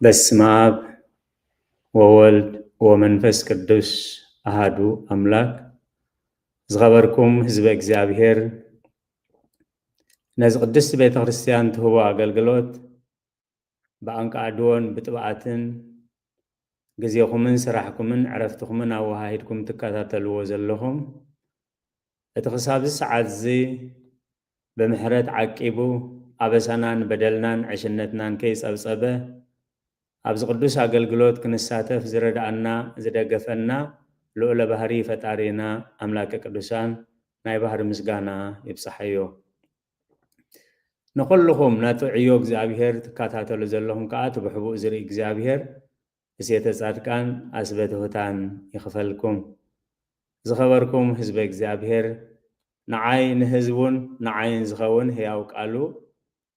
በስመ አብ ወወልድ ወመንፈስ ቅዱስ አሃዱ አምላክ። ዝኸበርኩም ህዝበ እግዚአብሔር ነዚ ቅድስት ቤተ ክርስቲያን ትህቦ አገልግሎት ብኣንቃዕድዎን ብጥብዓትን ጊዜኹምን ስራሕኩምን ዕረፍትኹምን ኣወሃሂድኩም ትከታተልዎ ዘለኹም እቲ ክሳብ ሰዓት እዚ ብምሕረት ዓቂቡ ኣበሳናን በደልናን ዕሽነትናን ከይጸብጸበ ኣብዚ ቅዱስ አገልግሎት ክንሳተፍ ዝረዳእና ዝደገፈና ልዑለ ባህሪ ፈጣሪና ኣምላከ ቅዱሳን ናይ ባህሪ ምስጋና ይብፅሐዮ። ንኩልኩም ናቱ ዕዮ እግዚአብሔር ትከታተሉ ዘለኹም ከዓ ትብሕቡእ ዝርኢ እግዚአብሔር እሴተ ጻድቃን ኣስበ ትሑታን ይኽፈልኩም። ዝኸበርኩም ህዝበ እግዚአብሔር ንዓይ ንህዝቡን ንዓይን ዝኸውን ሕያው ቃሉ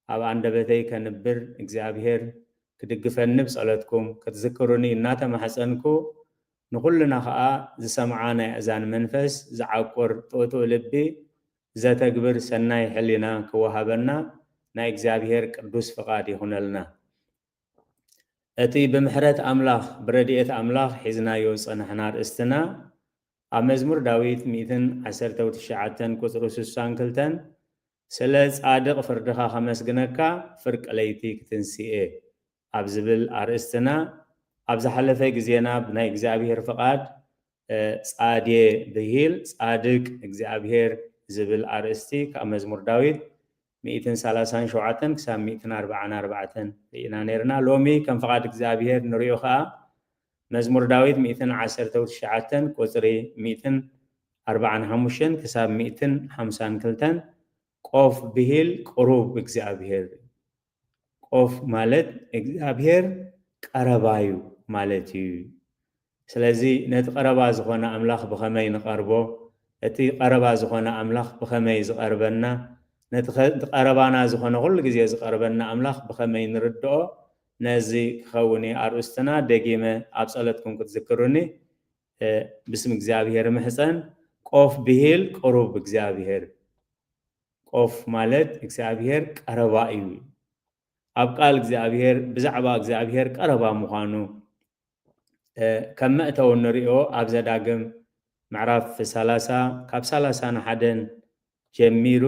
ኣብ አንደበተይ ከንብር እግዚአብሔር ክድግፈኒ ብጸሎትኩም ክትዝክሩኒ እናተማሕፀንኩ ንኩልና ከዓ ዝሰምዓ ናይ እዛን መንፈስ ዝዓቁር ጥቕጥቕ ልቢ ዘተግብር ሰናይ ሕሊና ክወሃበና ናይ እግዚአብሔር ቅዱስ ፍቃድ ይኹነልና። እቲ ብምሕረት ኣምላኽ ብረድኤት ኣምላኽ ሒዝናዮ ዝጸናሕና ርእስትና ኣብ መዝሙር ዳዊት 119 ቁፅሪ 62 ስለ ጻድቕ ፍርድኻ ከመስግነካ ፍርቂ ለይቲ ክትንስኤ ኣብ ዝብል ኣርእስትና ኣብ ዝሓለፈ ግዜና ብናይ እግዚአብሔር ፍቃድ ጻድየ ብሂል ጻድቅ እግዚአብሔር ዝብል ኣርእስቲ ካብ መዝሙር ዳዊት 137 ክሳብ 144 ርኢና ነርና። ሎሚ ከም ፍቃድ እግዚአብሔር ንሪኦ ከዓ መዝሙር ዳዊት 119 ቁፅሪ 145 ክሳብ 152 ቆፍ ብሂል ቁሩብ እግዚአብሔር። ቆፍ ማለት እግዚአብሔር ቀረባዩ ማለት እዩ። ስለዚ ነቲ ቀረባ ዝኾነ ኣምላኽ ብኸመይ ንቐርቦ፣ እቲ ቀረባ ዝኾነ ኣምላኽ ብኸመይ ዝቐርበና፣ ነቲ ቀረባና ዝኾነ ኩሉ ግዜ ዝቐርበና ኣምላኽ ብኸመይ ንርድኦ ነዚ ክኸውን ኣርእስትና ደጊመ ኣብ ጸሎትኩም ክትዝክሩኒ ብስም እግዚአብሔር ምሕፀን። ቆፍ ብሂል ቁሩብ እግዚአብሔር። ቆፍ ማለት እግዚአብሔር ቀረባ እዩ። ኣብ ቃል እግዚአብሔር ብዛዕባ እግዚአብሔር ቀረባ ምዃኑ ከም መእተው ንሪኦ ኣብ ዘዳግም ምዕራፍ 30 ካብ 31 ጀሚሩ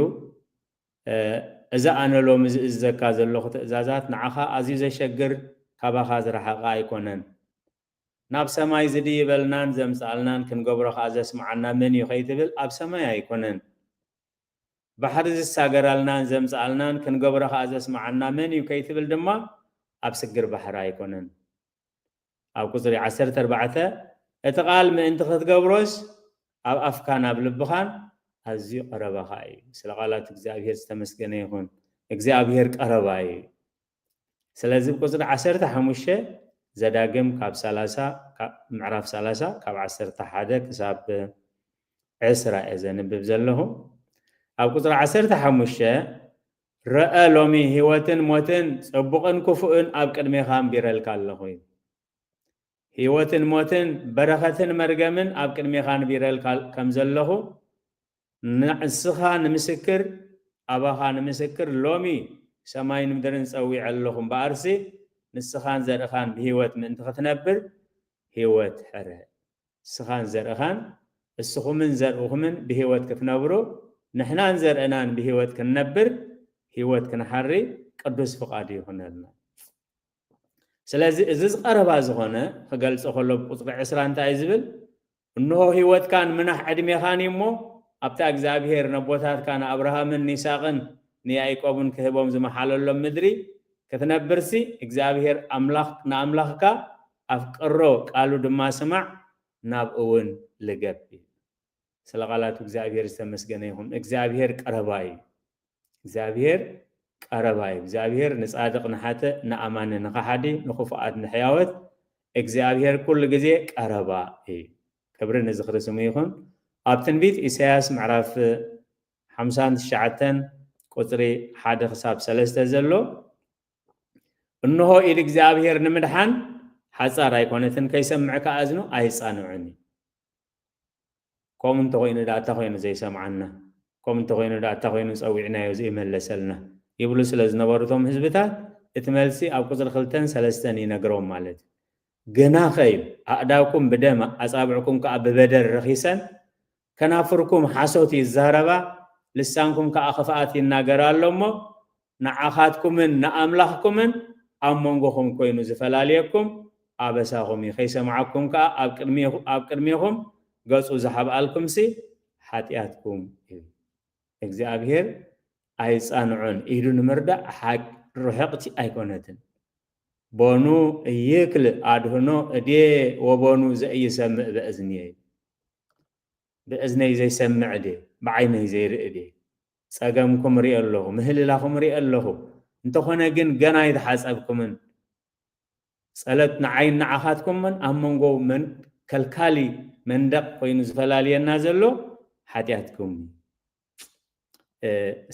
እዛ ኣነ ሎሚ ዝእዘካ ዘለኹ ትእዛዛት ንዓኻ ኣዝዩ ዘሸግር ካባኻ ዝረሓቐ ኣይኮነን። ናብ ሰማይ ዝድይበልናን ዘምፃልናን ክንገብሮ ከዓ ዘስማዓና መን እዩ ከይትብል ኣብ ሰማይ ኣይኮነን። ባሕሪ ዝሳገራልናን ዘምፃልናን ክንገብሮ ከዓ ዘስማዓና መን እዩ ከይትብል ድማ ኣብ ስግር ባሕሪ ኣይኮነን። ኣብ ቁፅሪ 14 እቲ ቃል ምእንቲ ክትገብሮስ ኣብ ኣፍካን ኣብ ልብኻን ኣዝዩ ቀረባኻ እዩ። ስለ ቃላት እግዚአብሔር ዝተመስገነ ይኹን። እግዚአብሔር ቀረባ እዩ። ስለዚ ብቁፅሪ 15 ዘዳግም ካብ 30 ምዕራፍ 30 ካብ 11 ክሳብ 10 እየ ዘንብብ ዘለኹ። ኣብ ቁፅሪ 15 ረአ ሎሚ ህይወትን ሞትን ጽቡቕን ክፉእን ኣብ ቅድሜኻ ንቢረልካ ኣለኹ። ህይወትን ሞትን በረኸትን መርገምን ኣብ ቅድሜኻ ንቢረልካ ከም ዘለኹ ንስኻ ንምስክር ኣባኻ ንምስክር ሎሚ ሰማይን ምድርን ፀዊዕ ኣለኹ እምበኣርሲ ንስኻን ዘርእኻን ብህይወት ምእንቲ ክትነብር ህይወት ሕረ። ንስኻን ዘርእኻን እስኹምን ዘርእኹምን ብህይወት ክትነብሩ ንሕናን ዘርእናን ብህይወት ክንነብር ህይወት ክንሓሪ ቅዱስ ፍቃድ ይኹነልና። ስለዚ እዚ ዝቀረባ ዝኾነ ክገልፆ ከሎ ብቁፅሪ 20 እንታይ ዝብል እንሆ ህይወትካን ምናሕ ዕድሜኻን እሞ ኣብታ እግዚአብሔር ነቦታትካ ንኣብርሃምን ንይስሐቅን ንያዕቆብን ክህቦም ዝመሓለሎም ምድሪ ክትነብርሲ እግዚአብሔር ንኣምላኽካ ኣፍቅሮ ቃሉ ድማ ስማዕ ናብ እውን ልገብ። ስለ ቃላቱ እግዚአብሔር ዝተመስገነ ይኹን። እግዚአብሔር ቀረባ እዩ። እግዚአብሔር ቀረባ እዩ። እግዚአብሔር ንጻድቕ ንሓተ ንኣማኒ ንኸሓዲ ንኽፉኣት ንሕያወት እግዚአብሔር ኩሉ ግዜ ቀረባ እዩ። ክብሪ ንዝኽሪ ስሙ ይኹን። ኣብ ትንቢት ኢሳያስ ምዕራፍ 59 ቁፅሪ 1 ክሳብ 3 ዘሎ እንሆ ኢድ እግዚአብሔር ንምድሓን ሓፃር ኣይኮነትን ከይሰምዕካ እዝኑ ኣይፃንዑኒ። ከምኡ እንተኮይኑ ዳ እታ ኮይኑ ዘይሰምዓና፣ ከምኡ እንተኮይኑ ዳ እታ ኮይኑ ፀዊዕናዮ ዘይመለሰልና ይብሉ ስለ ዝነበሩ እቶም ህዝብታት اتملسي أو قصر خلتن سلستن ينقرون مالت جنا خيب أعداكم بدم أصابعكم كأب بدر رخيصا كنافركم حسوتي الزهربا لسانكم كأخفات الناقر اللهم نعخاتكم نأملاحكم أمونغكم كوينو زفلاليكم أبساهم يخيس معكم كأبكرميهم قصوا زحب ألكم سي حاتياتكم እግዚአብሔር አይጻንዑን ኢዱን ምርዳ ሐቅ ሩህቅቲ አይኮነትን ቦኑ ይክል አድህኖ እዴ ወቦኑ ዘይሰምዕ በእዝነይ ዘይሰምዕ ዴ በዓይነይ ዘይርኢ ዴ ጸገምኩም ርኢ ኣለኹ ምህልላኹም ርኢ ኣለኹ እንተኾነ ግን ገና ይተሓጸብኩምን ጸለት ንዓይን ንዓኻትኩምን ኣብ መንጎ ከልካሊ መንደቕ ኮይኑ ዝፈላለየና ዘሎ ሓጢኣትኩም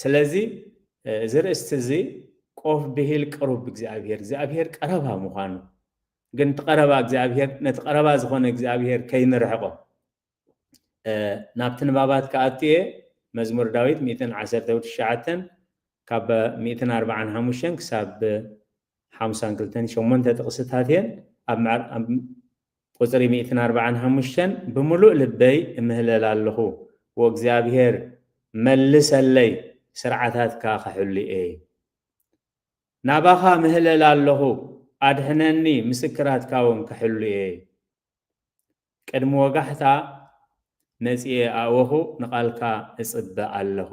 ስለዚህ ዝርእስቲ እዚ ቆፍ ብሂል ቅሩብ እግዚአብሔር ቀረባ ምዃኑ ግን ተቀረባ እግዚአብሔር ነቲ ቀረባ ዝኾነ እግዚአብሔር ከይንርሕቆ ናብቲ ንባባት ከኣትየ መዝሙር ዳዊት 119 ካብ 145 ክሳብ 52 ጥቕስታት እየን ኣብ ቁፅሪ 145 ብምሉእ ልበይ እምህለል ኣለኹ ወእግዚአብሔር መልሰለይ ስርዓታትካ ከሕልየ ናባኻ ምህለል ኣለኹ ኣድሕነኒ ምስክራትካ እውን ከሕልየ ቅድሚ ወጋሕታ ነፂየ ኣወኹ ንቓልካ እጽበእ ኣለኹ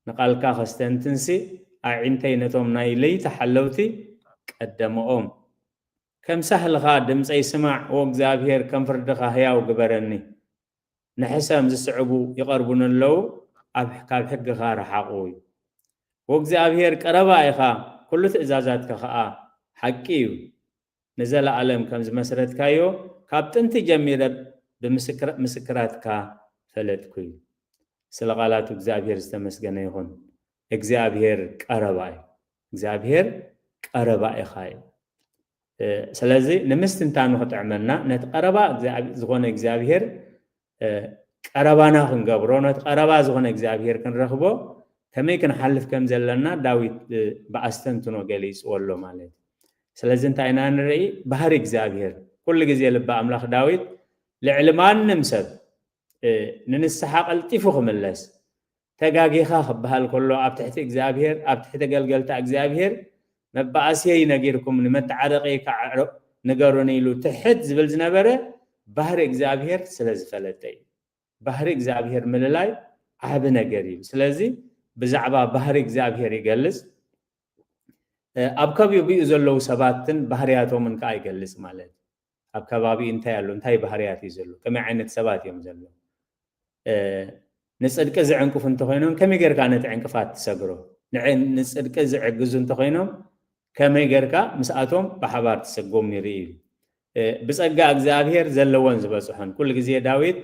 ንቓልካ ከስተንትንሲ ኣዒንተይ ነቶም ናይ ለይቲ ሓለውቲ ቀደመኦም ከም ሳህልኻ ድምፀይ ስማዕ ወእግዚአብሔር ከም ፍርድኻ ህያው ግበረኒ ንሕሰም ዝስዕቡ ይቐርቡን ኣለዉ ካብ ሕግኻ ረሓቑ ወእግዚአብሔር ቀረባ ኢኻ ኩሉ ትእዛዛትካ ከዓ ሓቂ እዩ ንዘለዓለም ከም ዝመስረትካዮ ካብ ጥንቲ ጀሚረ ብምስክራትካ ፈለጥኩ እዩ ስለ ቃላቱ እግዚአብሔር ዝተመስገነ ይኹን እግዚአብሔር ቀረባ እዩ እግዚአብሔር ቀረባ ኢኻ እዩ ስለዚ ንምስትንታኑ ክጥዕመና ነቲ ቀረባ ዝኾነ እግዚአብሔር ቀረባና ክንገብሮ ነቲ ቀረባ ዝኾነ እግዚአብሔር ክንረኽቦ ከመይ ክንሓልፍ ከም ዘለና ዳዊት ብኣስተንትኖ ገሊፅዎ ኣሎ ማለት ስለዚ እንታይ ኢና ንርኢ ባህሪ እግዚአብሔር ኩሉ ግዜ ልበ ኣምላኽ ዳዊት ልዕሊ ማንም ሰብ ንንስሓ ቀልጢፉ ክምለስ ተጋጊኻ ክበሃል ከሎ ኣብ ትሕቲ እግዚአብሔር ኣብ ትሕቲ ገልገልታ እግዚአብሔር መባእስየይ ነጊርኩም ንመተዓረቀይ ካዕሮ ንገሩን ኢሉ ትሕት ዝብል ዝነበረ ባህሪ እግዚአብሔር ስለ ዝፈለጠ እዩ ባህሪ እግዚአብሔር ምልላይ ዓብ ነገር እዩ ስለዚ ብዛዕባ ባህሪ እግዚአብሔር ይገልጽ ኣብ ከባቢኡ ዘለዉ ሰባትን ባህርያቶምን ከዓ ይገልጽ ማለት ኣብ ከባቢኡ እንታይ ኣሎ እንታይ ባህርያት እዩ ዘሎ ከመይ ዓይነት ሰባት እዮም ዘሎ ንጽድቂ ዝዕንቅፉ እንተኾይኖም ከመይ ጌርካ ነቲ ዕንቅፋት ትሰግሮ ንጽድቂ ዝዕግዙ እንተኾይኖም ከመይ ጌርካ ምስኣቶም ብሓባር ትሰጎም ይርኢ እዩ ብጸጋ እግዚአብሔር ዘለዎን ዝበፅሖን ኩሉ ግዜ ዳዊት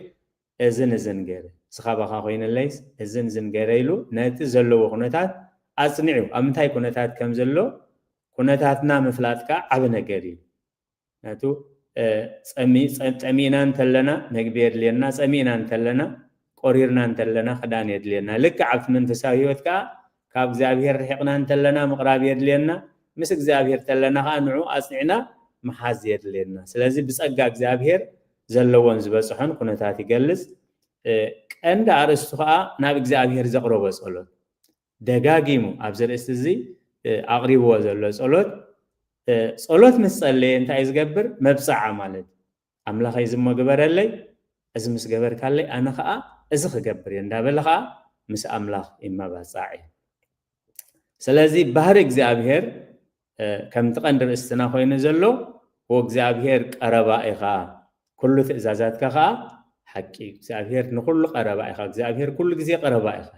እዝን ገይረ ስኻባኻ ኮይነለይስ እዝን ገይረ ኢሉ ነቲ ዘለዎ ኩነታት ኣጽኒዑ ኣብ ምንታይ ኩነታት ከም ዘሎ ኩነታትና ምፍላጥካ ዓብ ነገር እዩ ነቱ ፀሚእና እንተለና መግቢ የድልየና ፀሚእና እንተለና ቆሪርና እንተለና ክዳን የድልየና ልክ ኣብቲ መንፈሳዊ ህይወት ከዓ ካብ እግዚአብሔር ርሒቕና እንተለና ምቕራብ የድልየና ምስ እግዚአብሔር ተለና ከዓ ንዑ ኣጽኒዕና መሓዝ የድልየና ስለዚ ብጸጋ እግዚአብሔር ዘለዎን ዝበፅሖን ኩነታት ይገልጽ ቀንዲ ኣርእስቱ ከዓ ናብ እግዚአብሔር ዘቕረቦ ጸሎት ደጋጊሙ ኣብ ዝርእስቲ እዚ ኣቕሪብዎ ዘሎ ጸሎት ምስ ጸለየ እንታይ ዝገብር መብፅዓ ማለት ኣምላኸይ ዝሞ ግበረለይ እዚ ምስ ገበርካለይ ኣነ ከዓ እዚ ክገብር እየ እንዳበለ ከዓ ምስ ኣምላኽ ይመባፃዕ እዩ ስለዚ ባህሪ እግዚአብሔር ከምቲ ቀንዲ ርእስትና ኮይኑ ዘሎ ወእግዚአብሔር ቀረባ ኢኻ ኩሉ ትእዛዛትካ ከዓ ሓቂ እግዚአብሔር ንኩሉ ቀረባ ኢኻ እግዚአብሔር ኩሉ ግዜ ቀረባ ኢኻ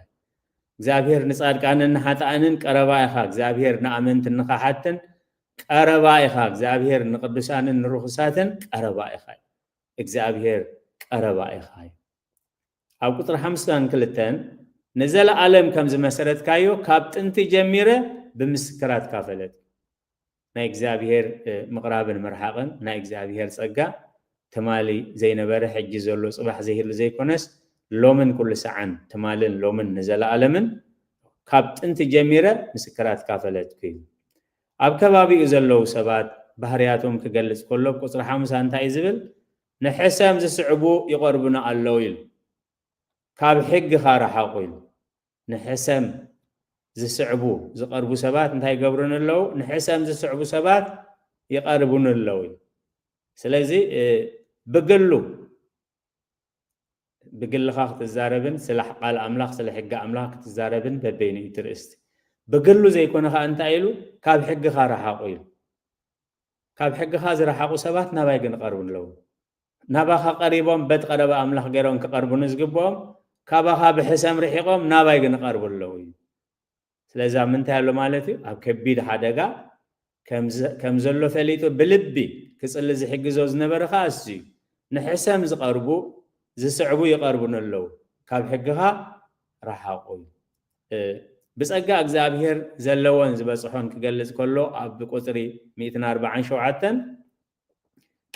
እግዚአብሔር ንጻድቃንን ንሓጣንን ቀረባ ኢኻ እግዚአብሔር ንኣመንትን ንኻሓትን ቀረባ ኢኻ እግዚአብሔር ንቅዱሳንን ንርኩሳትን ቀረባ ኢኻ እግዚአብሔር ቀረባ ኢኻ ኣብ ቁጥሪ 52 ንዘለዓለም ከም ዝመሰረትካዮ ካብ ጥንቲ ጀሚረ ብምስክራትካ ፈለጥ ናይ እግዚአብሔር ምቕራብን ምርሓቕን ናይ እግዚአብሔር ጸጋ ተማሊ ዘይነበረ ሕጂ ዘሎ ጽባሕ ዘይህሉ ዘይኮነስ ሎምን ኩሉ ሰዓን ተማልን ሎምን ንዘለዓለምን ካብ ጥንቲ ጀሚረ ምስክራትካ ፈለጥኩ እዩ ኣብ ከባቢኡ ዘለዉ ሰባት ባህርያቶም ክገልጽ ከሎ ቁጽሪ 5 እንታይ ዝብል ንሕሰም ዝስዕቡ ይቐርቡና ኣለዉ ኢሉ ካብ ሕግኻ ረሓቑ ኢሉ ንሕሰም ዝስዕቡ ዝቐርቡ ሰባት እንታይ ገብሩን ኣለዉ ንሕሰም ዝስዕቡ ሰባት ይቐርቡን ኣለዉ ኢሉ ስለዚ بقلخ تزاربن سلاح قال أملاخ سلاح حق أملاخ تزاربن ببين يترست بقلو زي كونه أنت أيلو كاب حق راح أقول كاب حق خازر راح أقول سبات نباي قربون لو نباخ قريبهم بد قرب أملاخ غيرهم كقربون نزقبهم كابها بحسام رحيقهم نباي قربون لو سلازا من تعلو مالتي أو كبيد حدقا كم زلو ثليتو بلبي كسل زي حق زوز نبر خاصي نحسام زقربو زسعبو يقربون اللو كاب حقها راح أقول بسأجا أجزابير زلوان زبصحون كجلس كله أب قطري 140 شوعتن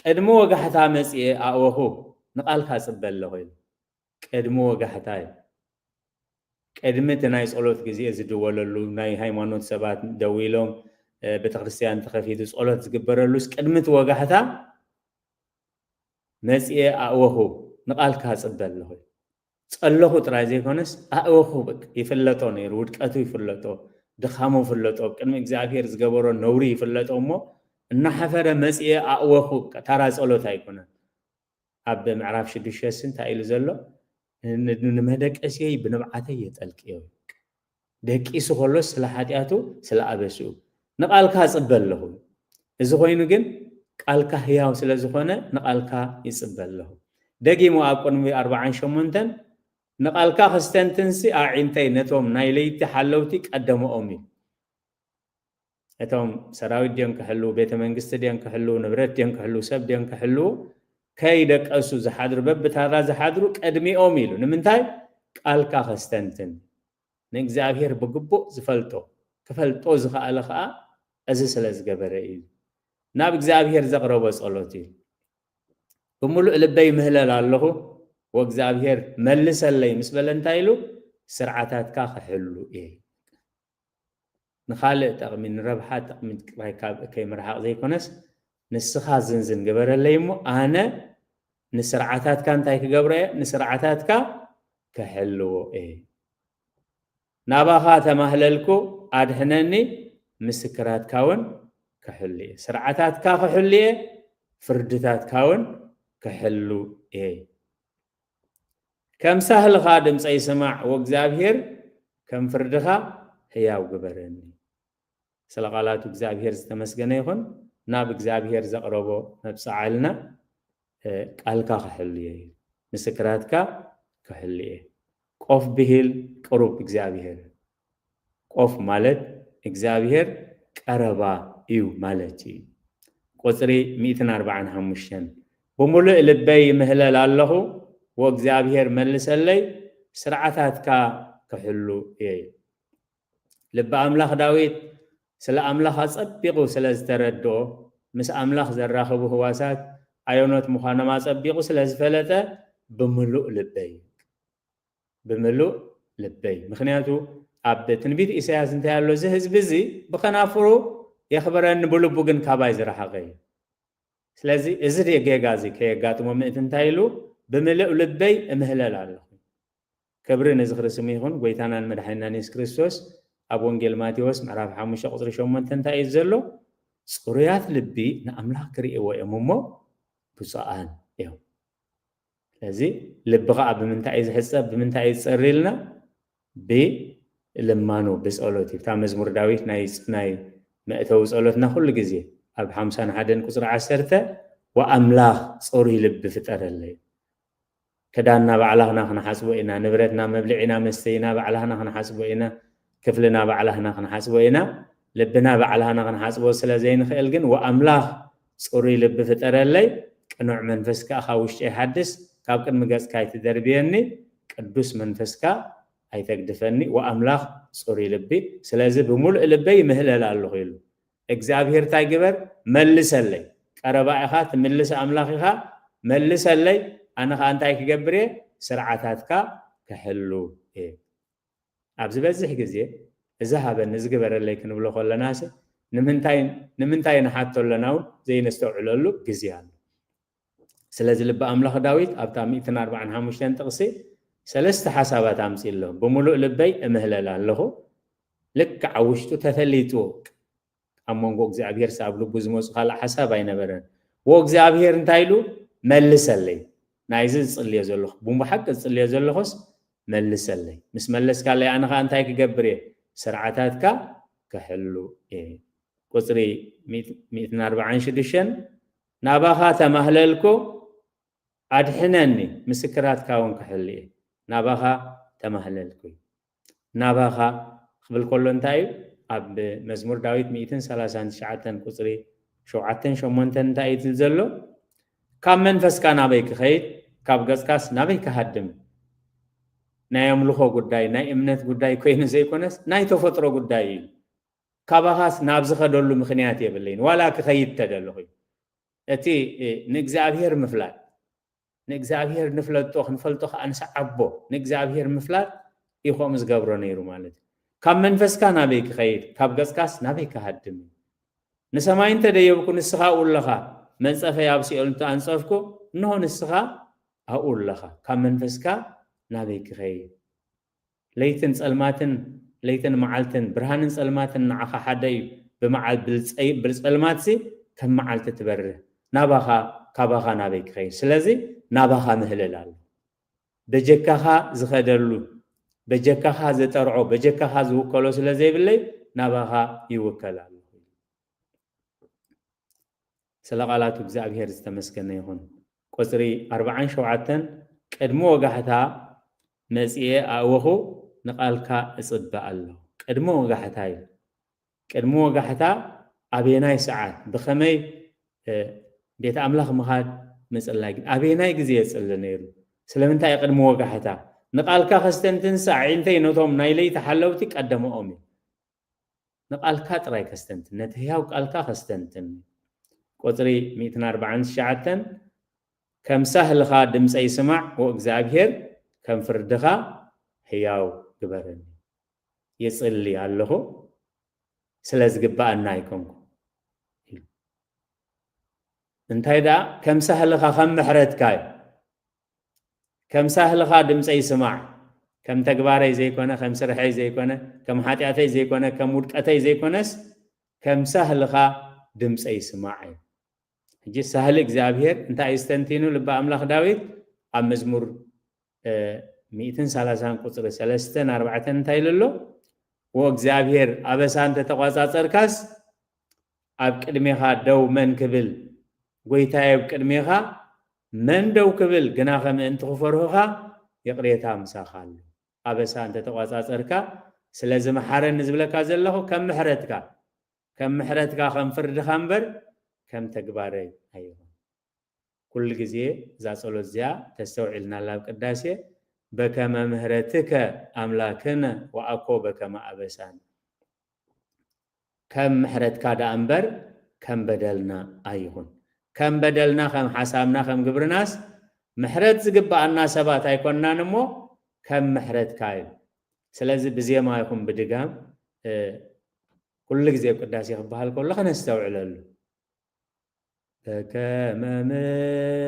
قدمو وجحتها مسئة أوهو نقال خاصب اللهيل قدمو وجحتاي قدمت نايس أولوت جزيء زدول اللو ناي هايمانوت سبات دويلهم بتخرسيان تخفيدوس أولوت زجبرلوس قدمت وجحتها مسئة أوهو نقال كاسب الله صلّه تراجع كونس أوه بق يفلتون يرود كاتو يفلتو دخامو فلتو كن إجزاكير زجبرو نوري يفلتو مو النحفر مسئة أوه ترى صلّه تايكونه أب معرف شديش سنت عيل زلّه نمدك أشياء بنبعته يتألك يوم دك إيش خلص سلاحاتياتو سلا أبسو نقال كاسب الله إذا خوينو جن قال كهياو سلا زخانة نقال كا يسب الله دقي مو أكون 40 شمونتن نقال كا خستنتنسي أعينتي نتوم نايليتي حلوتك قدموا أمي أتوم سراوي ديان كحلو بيت منجست ديان كحلو نبرت ديان كحلو سب ديان كحلو كايدك أسو زحادر بب تارا زحادرو قدمي أميلو نمنتاي قال كا خستنتن نكزابير بقبو زفلتو كفلتو زخا ألخا أزيس لزقبرئيل ناب إكزابير زقربو صلوتي بملؤ لبي مهلل الله وإكزابير ملس اللي مسبل انتايلو سرعتات كاخ حلو إيه نخالق تقمين ربحات تقمين كي مرحاق زي كونس نسخا زنزن قبر اللي يمو أنا نسرعتات كان تايك قبره نسرعتات كحلو إيه ناباخا تمهللكو أدهنني مسكرات كاون كحلي سرعتات كاخ حلي فردتات كاون كحلو إيه كم سهل خادم سيسمع وإكزابير كم فردها هياو قبرني سلقالات إكزابير استمسكنا يخون ناب إكزابير زقربو نبسعالنا قالكا كحلي مسكراتكا كحلي قف بهل قروب إكزابير قف مالت إكزابير قربا إيو مالتي قصري 145 بملؤ لبي مهلل الله وإكزابير ملس اللي سرعتاتك كحلو إيه لب أملاخ داويت سلا أملاخ أصبقو سلا زتردو مس أملاخ زراخبو هواسات أيونات مخانما أصبقو سلا زفلته بملؤ لبي مخنياتو أبدا تنبيت إساياس انتهى له زهز بزي بخنافرو يخبرن بلبو جن كاباي زراحقي سلازي إزر يجازي كي يجاتو ممئت انتايلو بملؤ لبي مهلل الله كبرنا زخر سميهون ويتانا المدحينا نيس كريستوس أبو انجيل ماتيوس معرف حاموشا قطر شومن تنتاي الزلو سقريات لبي نأملاح كريئة ويأمومو بصاقان إيو لذي لبغاء بمنتاي زحساب بمنتاي تسريلنا بلمانو بسألوتي بتاع مزمور داويت ناي مأتو سألوتنا كل جزيه أب 51 كسر 10 وأملاح صوري لب فتر الليل كدانا بعلهنا خنا حسبوا إنا نبرتنا مبلعنا مستينا بعلهنا خنا حسبوا إنا كفلنا بعلهنا خنا حسبوا إنا لبنا بعلهنا خنا حسبوا سلازين خيلجن وأملاح صوري لب فتر الليل كنوع منفسك أخاوش يحدث كابكن مجاز كاي تدربيني قدوس منفسك أي تقدفني وأملاح صوري لبي سلازي بملء لبي مهلل الله يلو إكزابير تاجبر ملس اللي كربائخات ملس أملاخها ملس اللي أنا خانتاي كجبري سرعتاتك كحلو إيه أبز بزح جزية ذهب النزجبر اللي كنبلو خلا ناس ንምንታይ ንሓቶ ለናው ዘይነስተውዕለሉ ግዜ ኣሎ ስለዚ ልብ ኣምላኽ ዳዊት ኣብታ 145 ጥቕሲ ሰለስተ ሓሳባት ኣምፂሎ ብምሉእ ልበይ እምህለል ኣለኹ ልክዕ ኣብ ውሽጡ ተፈሊጥዎ ኣብ መንጎ እግዚኣብሔር ኣብ ልቡ ዝመፁ ካልእ ሓሳብ ኣይነበረን ወእግዚኣብሔር እንታይ ኢሉ መልሰለይ ናይዚ ዝፅልዮ ዘለኹ ብምሓቂ ዝፅልዮ ዘለኹስ መልሰለይ ምስ መለስካለይ ኣነ ከዓ እንታይ ክገብር እየ ስርዓታትካ ክሕሉ እየ ቁፅሪ 146 ናባኻ ተማህለልኩ ኣድሕነኒ ምስክራትካ እውን ክሕሉ እየ ናባኻ ተማህለልኩ ናባኻ ክብል ከሎ እንታይ እዩ ኣብ መዝሙር ዳዊት 139 ቁፅሪ 7-8 እንታይ እዩ ዘሎ ካብ መንፈስካ ናበይ ክኸይድ ካብ ገጽካስ ናበይ ክሃድም ናይ ኣምልኾ ጉዳይ ናይ እምነት ጉዳይ ኮይኑ ዘይኮነስ ናይ ተፈጥሮ ጉዳይ እዩ ካባኻስ ናብ ዝኸደሉ ምክንያት የብለይን ዋላ ክኸይድ ተደለኹ እቲ ንእግዚኣብሔር ምፍላጥ ንእግዚኣብሔር ንፍለጦ ክንፈልጦ ከዓ ንሰዓቦ ንእግዚኣብሔር ምፍላጥ ኢኹም ዝገብሮ ነይሩ ማለት እዩ ካብ መንፈስካ ናበይ ክኸይድ ካብ ገጽካስ ናበይ ክሃድም ንሰማይ እንተደየብኩ ንስኻ ውለኻ መንጸፈይ ኣብ ሲኦል እንተኣንጸፍኩ እንሆ ንስኻ ኣብኡ ኣለኻ ካብ መንፈስካ ናበይ ክኸይድ ለይትን ጸልማትን ለይትን መዓልትን ብርሃንን ጸልማትን ንዓኻ ሓደ እዩ ብመዓልት ብጸልማት ከም መዓልቲ ትበርህ ናባኻ ካባኻ ናበይ ክኸይድ ስለዚ ናባኻ ምህለል ኣሎ በጀካኻ ዝኸደሉ በጀካኻ ዝጠርዖ በጀካኻ ዝውከሎ ስለ ዘይብለይ ናባኻ ይውከል ኣሎ ስለ ቃላቱ እግዚአብሔር ዝተመስገነ ይሁን ቁፅሪ 47 ቅድሞ ወጋሕታ መጽኤ ኣወኹ ንቃልካ እጽባ ኣለሁ ቅድሞ ወጋሕታ እዩ ቅድሞ ወጋሕታ ኣበናይ ሰዓት ብኸመይ ቤት ኣምላኽ ምኻድ ምጽላይ ኣበናይ ግዜ የጽሊ ነይሩ ስለምንታይ ቅድሞ ወጋሕታ ንቃልካ ከስተንትን ሳዒንተይ ነቶም ናይ ለይቲ ሓለውቲ ቀደመኦም ንቃልካ ጥራይ ከስተንትን ነቲ ህያው ቃልካ ከስተንትን ቁጥሪ 149 ከም ሳህልኻ ድምፀይ ስማዕ ወእግዚኣብሔር ከም ፍርድኻ ህያው ግበረኒ ይጽሊ ኣለኹ ስለ ዝግባአና ኣይኮንኩ እንታይ ዳ ከም ሳህልኻ ከም ምሕረትካ ከም ሳህልኻ ድምፀይ ስማዕ ከም ተግባረይ ዘይኮነ ከም ስርሐይ ዘይኮነ ከም ሓጢአተይ ዘይኮነ ከም ውድቀተይ ዘይኮነስ ከም ሳህልኻ ድምፀይ ስማዕ ሕጂ ሳህሊ እግዚአብሔር እንታይ ይስተንቲኑ ልበ ኣምላኽ ዳዊት ኣብ መዝሙር 130 ቁፅሪ 3-4 እንታይ ኢሉሎ ወእግዚአብሔር ኣበሳ እንተተቋጻጸርካስ ኣብ ቅድሜኻ ደው መን ክብል ጎይታዬ ኣብ ቅድሜኻ መን ደው ክብል ግና ከምእንቲ ክፈርሁኻ የቕሬታ ምሳኻ ኣሎ ኣበሳ እንተተቋጻጸርካ ስለዚ መሓረኒ ዝብለካ ዘለኹ ከም ምሕረትካ ከም ፍርድኻ እምበር ከም ተግባረይ ኣይኹን ኩሉ ግዜ እዛ ጸሎት እዚኣ ተስተውዒልና ኣብ ቅዳሴ በከመ ምህረትከ ኣምላክነ ወአኮ በከመ ኣበሳን ከም ምሕረትካ ዳ እምበር ከም በደልና ኣይኹን ከም በደልና ከም ሓሳብና ከም ግብርናስ ምሕረት ዝግባአና ሰባት ኣይኮንናን እሞ ከም ምሕረትካ እዩ ስለዚ ብዜማ ይኹን ብድጋም ኩሉ ግዜ ቅዳሴ ክበሃል ከሎ ከነስተውዕለሉ በከመ ምሕረትከ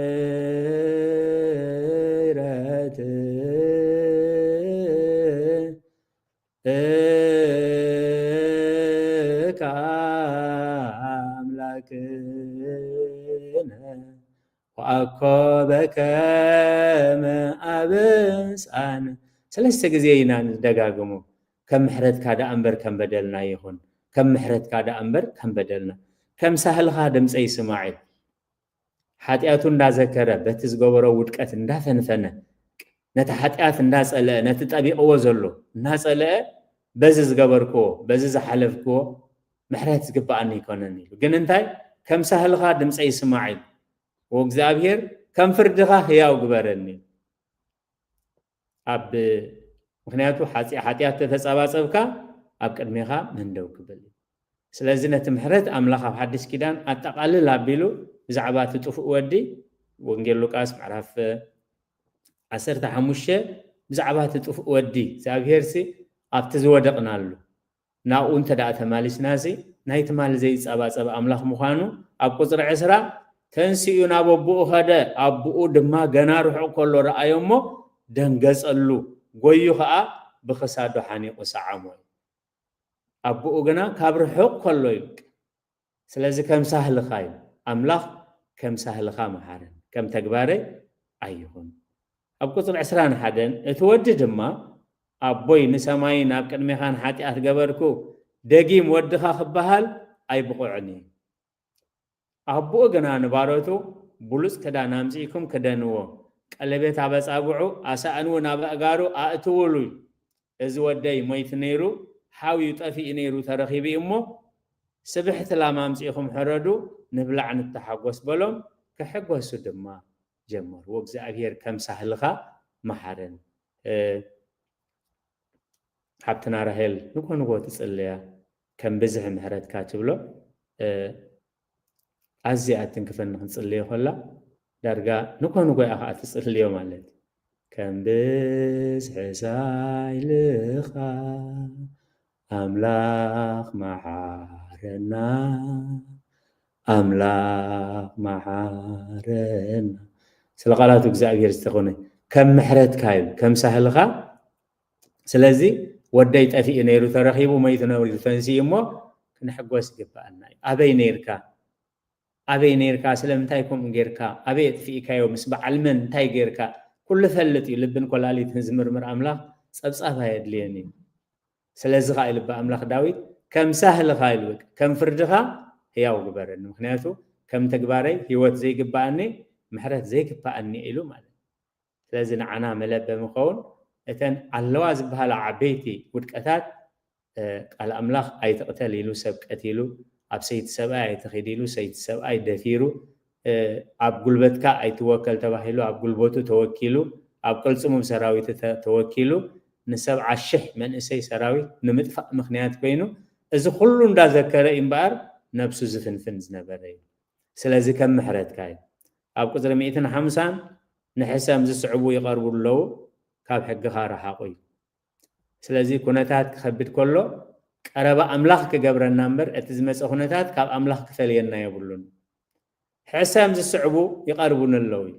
አምላክነ ወአኮ በከመ አበሳነ ሰለስተ ግዜ ኢና ንደጋግሞ ከም ምሕረትካ ዳ እምበር ከም በደልና ይኹን ከም ምሕረትካ ዳ እምበር ከም በደልና ከም ሳህልኻ ድምፀይ ስማዕ ሓጢአቱ እንዳዘከረ በቲ ዝገበሮ ውድቀት እንዳፈንፈነ ነቲ ሓጢአት እንዳጸለአ ነቲ ጠቢቕዎ ዘሎ እንዳጸለአ በዚ ዝገበርክዎ በዚ ዝሓለፍክዎ ምሕረት ዝግባአኒ ይኮነን ኢሉ ግን እንታይ ከም ሳህልኻ ድምፀይ ስማዕ ኢሉ ወእግዚአብሔር ከም ፍርድኻ ህያው ግበረኒ ኣብ ምክንያቱ ሓጢአት ተጸባጸብካ ኣብ ቅድሜኻ መን ደው ክብል ስለዚ ነቲ ምሕረት ኣምላኽ ኣብ ሓድሽ ኪዳን ኣጠቃልል ኣቢሉ ብዛዕባ እቲ ጥፉእ ወዲ ወንጌል ሉቃስ ምዕራፍ 15 ብዛዕባ እቲ ጥፉእ ወዲ እግዚኣብሔርሲ ኣብቲ ዝወደቕናሉ ናብኡ እንተዳኣ ተማሊስናሲ نايت مال زي صبا املاخ مخانو اب قصر 10 تنسيو نابو خده ابو دما غنا روحو كله رايومو دنغصلو غيو خا بخسادو حانيق وسعامو ابو غنا كابرحو كله يق سلازي كم سهل خاي املاخ كم سهل خا محارن كم تغباري ايهون اب قصر 10 حدن اتوددما ابوي نسماي ناب قدمي خان حاتيات غبركو دقيم ودخا خبهال اي بقعني ابو غنا نباروتو بولس كدا نامزيكم كدنو قلبت ابصابعو اسانو نابغارو اتولو از وداي ميت نيرو حاو يطفي نيرو ترخيبي امو سبحت لا مامزيكم حردو نبلع نتحقوس بلوم كحقوسو دما جمر وبزاغير كم سهلخا محرن حبتنا رهيل نكون نقول تسأليا كم بزح مهرات كاتبلو أزياتن كفن نسأليه ولا درجة نكون نقول أخا تسأليه مالت كم بزح سايلخا أملاخ محارنا أملاخ محارنا سلقالاتو جزائر يستغني كم محرات كايل كم سهلخا سلازي وداي طفي نيرو ترخيبو ميتنا ولفنسي مو كنحقوس يقبالنا ابي نيركا سلمتايكم غيركا ابي طفي كايو مسبع علمن تاي غيركا كل فلتي لبن كلاليت هزمرمر املاح صبصافا يدليني سلازي قايل باملاح داويد كم سهل قايلك كم فردخا هياو غبرن مخنياتو كم تغباري هيوت زي يقبالني محرت زي يقبالني إلو مالك سلازي نعنا ملب مخون اتن اللواز بهالا عبيتي ودكتات على املاخ اي تقتليلو سبقتيلو اب سيد سبا اي تخيديلو سيد سبا اي دفيرو اب غلبتكا اي توكل تباهيلو اب غلبوتو توكيلو اب قلصمم سراويت توكيلو نسب عشح من اسي سراويت نمطفا مخنيات كينو از كله اندا ذكر امبار نفسه زفنفن زنبري سلازي كم محرت كاي اب قدر 150 نحسام زسعبو يقربوا له كاب حق خارا حقوي سلازي كونتات كخبد كله قربا املاح كغبرنا نمبر اتزمص كونتات كاب املاح كفلينا يبلون حسام زسعبو يقربون اللوي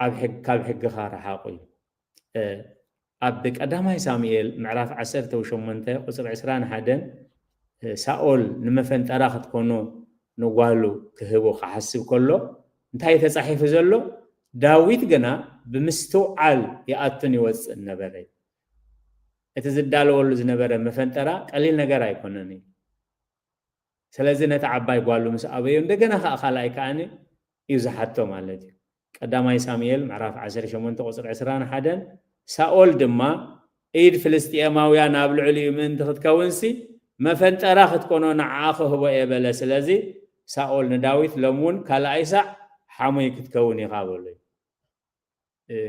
اب حق كاب حق خارا حقوي اب قداماي ساميل معراف 10 وشمنته قصر 20 حدن ساول نمفنطرا ختكونو نغوالو كهبو خحسب كله انتي تصحيف زلو داويت غنا بمستوعل ياتن يوص النبري اتزدالو ولو زنبره مفنطرا قليل ነገር አይኮነኒ ስለዚህ ነተዓባይ ጓሉ መስአበዩ እንደገና خالاي ካኒ ይዛሐቶ ማለት ቀዳማይ ሳሙኤል ምዕራፍ 18 ቁጥር 21 ሳኦል ድማ ኢድ ፍልስጤማውያን ኣብ ልዕሊ ምን ትኽትከውንሲ መፈንጠራ ክትኮኖ ንዓኸ ህቦ የበለ ስለዚህ ሳኦል ንዳዊት ለሙን ካልአይሳ حامي كتكون يقابل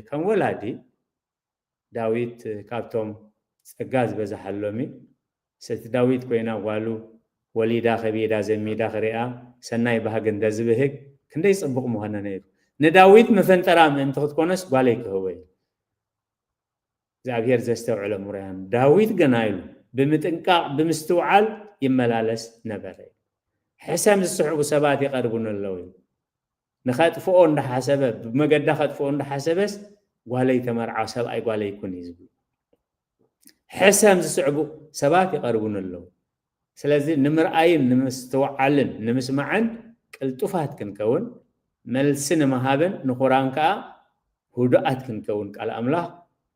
كم ولادي داويت كابتوم سجاز بزحلومي ست داويت كوينا والو وليدا خبيدا زميدا خريا سناي بهاجن دزبهك كنده يصبق مهنا نير نداويت مفنترا من تكونس بالك هو زابير زستوعل مريان داويت جنايل بمتنقا بمستوعل يملالس نبري حسام الصعب سبات يقربون اللوي نخاطفو اند حسبه بمغدا خاطفو اند حسبس غالي تمرعا سباي غالي يكون يزبو حسام زصعبو سبات يقربون اللو سلازي نمرأين نمستوعلن نمسمعن قلطفات كنكون ملسن مهابن نقرانكا هدوءات كنكون قال املاح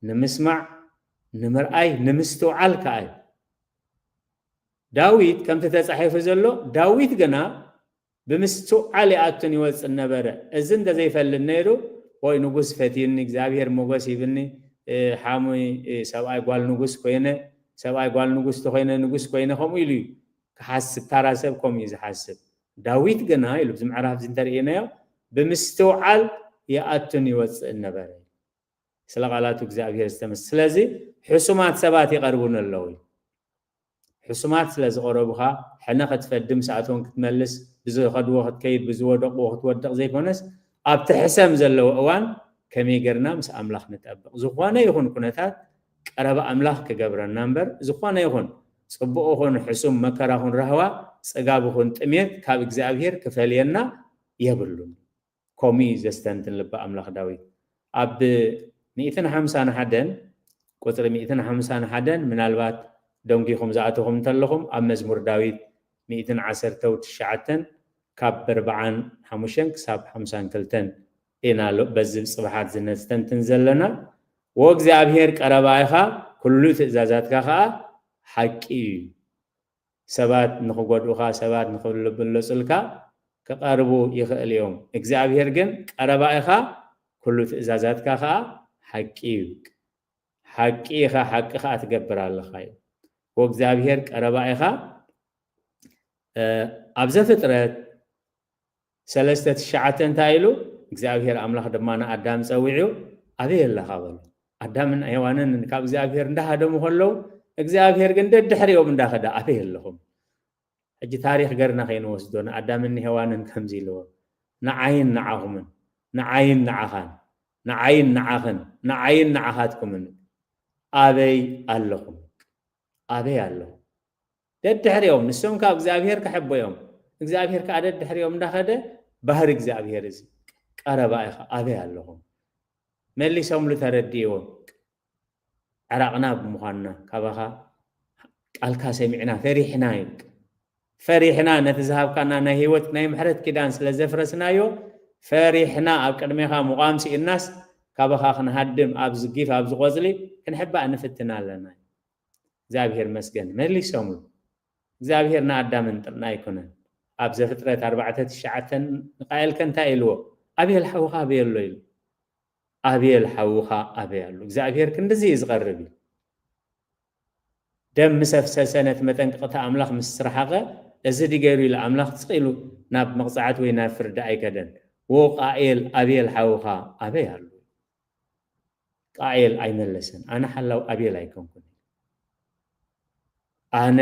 نمسمع نمرأي نمستوعل كاي داويد كم تتصحيف زلو داويد غنا بمستو علي اتن يوص النبره ازن ده زيفل النيرو وي نغوس فتين እግዚአብሔር ሞገስ ይብኒ حامي سباي قال نغوس كوينه سباي قال نغوس تخينه نغوس كوينه هم يلي كحسب تراسب كوم يزحسب داويت غنا يلو زمعراف زنترينا بمستو عل ياتن يوص النبره سلقالاتو እግዚአብሔር استمس ስለዚህ حسومات سبات يقربون اللوي حسومات ስለዚህ قربها حنا ከተፈድም ሰዓቱን ክትመልስ بزو خد وقت كيد بزو ودق وقت ودق زي كونس اب تحسم زلو اوان كمي غرنا مس املاح نطبق زخوانه يكون كنتات قرب املاح كغبرنا نمبر زخوانه يكون صبؤ هون حسوم مكره هون رهوا صقاب هون تميت كاب إجزابير كفلينا يبلون كومي زستنتن لبا أملاخ داويد أب 250 حدن قطر 250 حدن من الوقت دونكيهم زعتهم تلهم أم مزمور داويد 219 كاب بربعان حموشن كساب 50 كلتن إنا بزب صبحات زنستن تنزلنا وإجزابير قربايخا كل تزازات كخا حقي سبات نخوغدوخا سبات نخلبلصلكا كقربو يخل يوم እግዚአብሔር ግን ቀረባይኻ كل تزازات كخا حقي حقيኻ حقኻ ትገብር ኣለኻ ወእግዚአብሔር ቀረባይኻ ኣብዘ ፍጥረት ሰለስተ ትሽዓተ እንታይሉ እግዚአብሔር አምላኽ ደማና አዳም ጸዊዑ አበይ ኣለኻ በሉ አዳምን ሔዋንን ካብ እግዚአብሔር እንዳሃደሙ ከለው እግዚአብሔር ግን ደድሕሪዮም እንዳኸዳ አበይ ኣለኹም እጅ ታሪክ ገርና ከይንወስዶና አዳምን ሔዋንን ከምዚልዎ ንዓይን ንዓኹምን ንዓይን ንዓኻን ንዓይን ንዓኽን ንዓይን ንዓኻትኩምን አበይ ኣለኹም አበይ ኣለኹ ደድሕሪዮም ንሶም ካብ እግዚአብሔር ከሕቦዮም እግዚአብሔር ከዓ ደድሕሪዮም እንዳኸደ ባህር እግዚአብሔር እዚ ቀረባይኻ አበይ ኣለኹም መሊሶም ልተረዲዎም عراقنا بمخانا كابها قالكا سمعنا فرحنا نتذهب كنا نهيوت نايم حرت كدان سلازفرسنايو فرحنا اب قدميها مقام سي الناس كابها خنهدم اب زقيف اب زقوزلي كنحب ان فتنا لنا እግዚአብሔር መስገን መልሶም እግዚአብሔርና አዳምን ጥና ይኮነን اب ዘፍጥረት 4:9 ንቃይል ከንታ ኢልዎ አብየል ሐውኻ በየሎ ኢሉ አብየል ሐውኻ አብያሉ እግዚአብሔር እንደዚህ ይዝቀርብ ደም መሰፍሰሰነት መጠንቅቅታ አምላኽ ምስራሐቀ እዚ ዲገሩ ኢሉ አምላኽ ጽቂሉ ናብ መቅጻዓት ወይ ናብ ፍርድ አይከደን ወቃኤል አብየል ሐውኻ አብያሉ ቃኤል አይመለሰን አና ሐላው አብየል አይኮንኩን አነ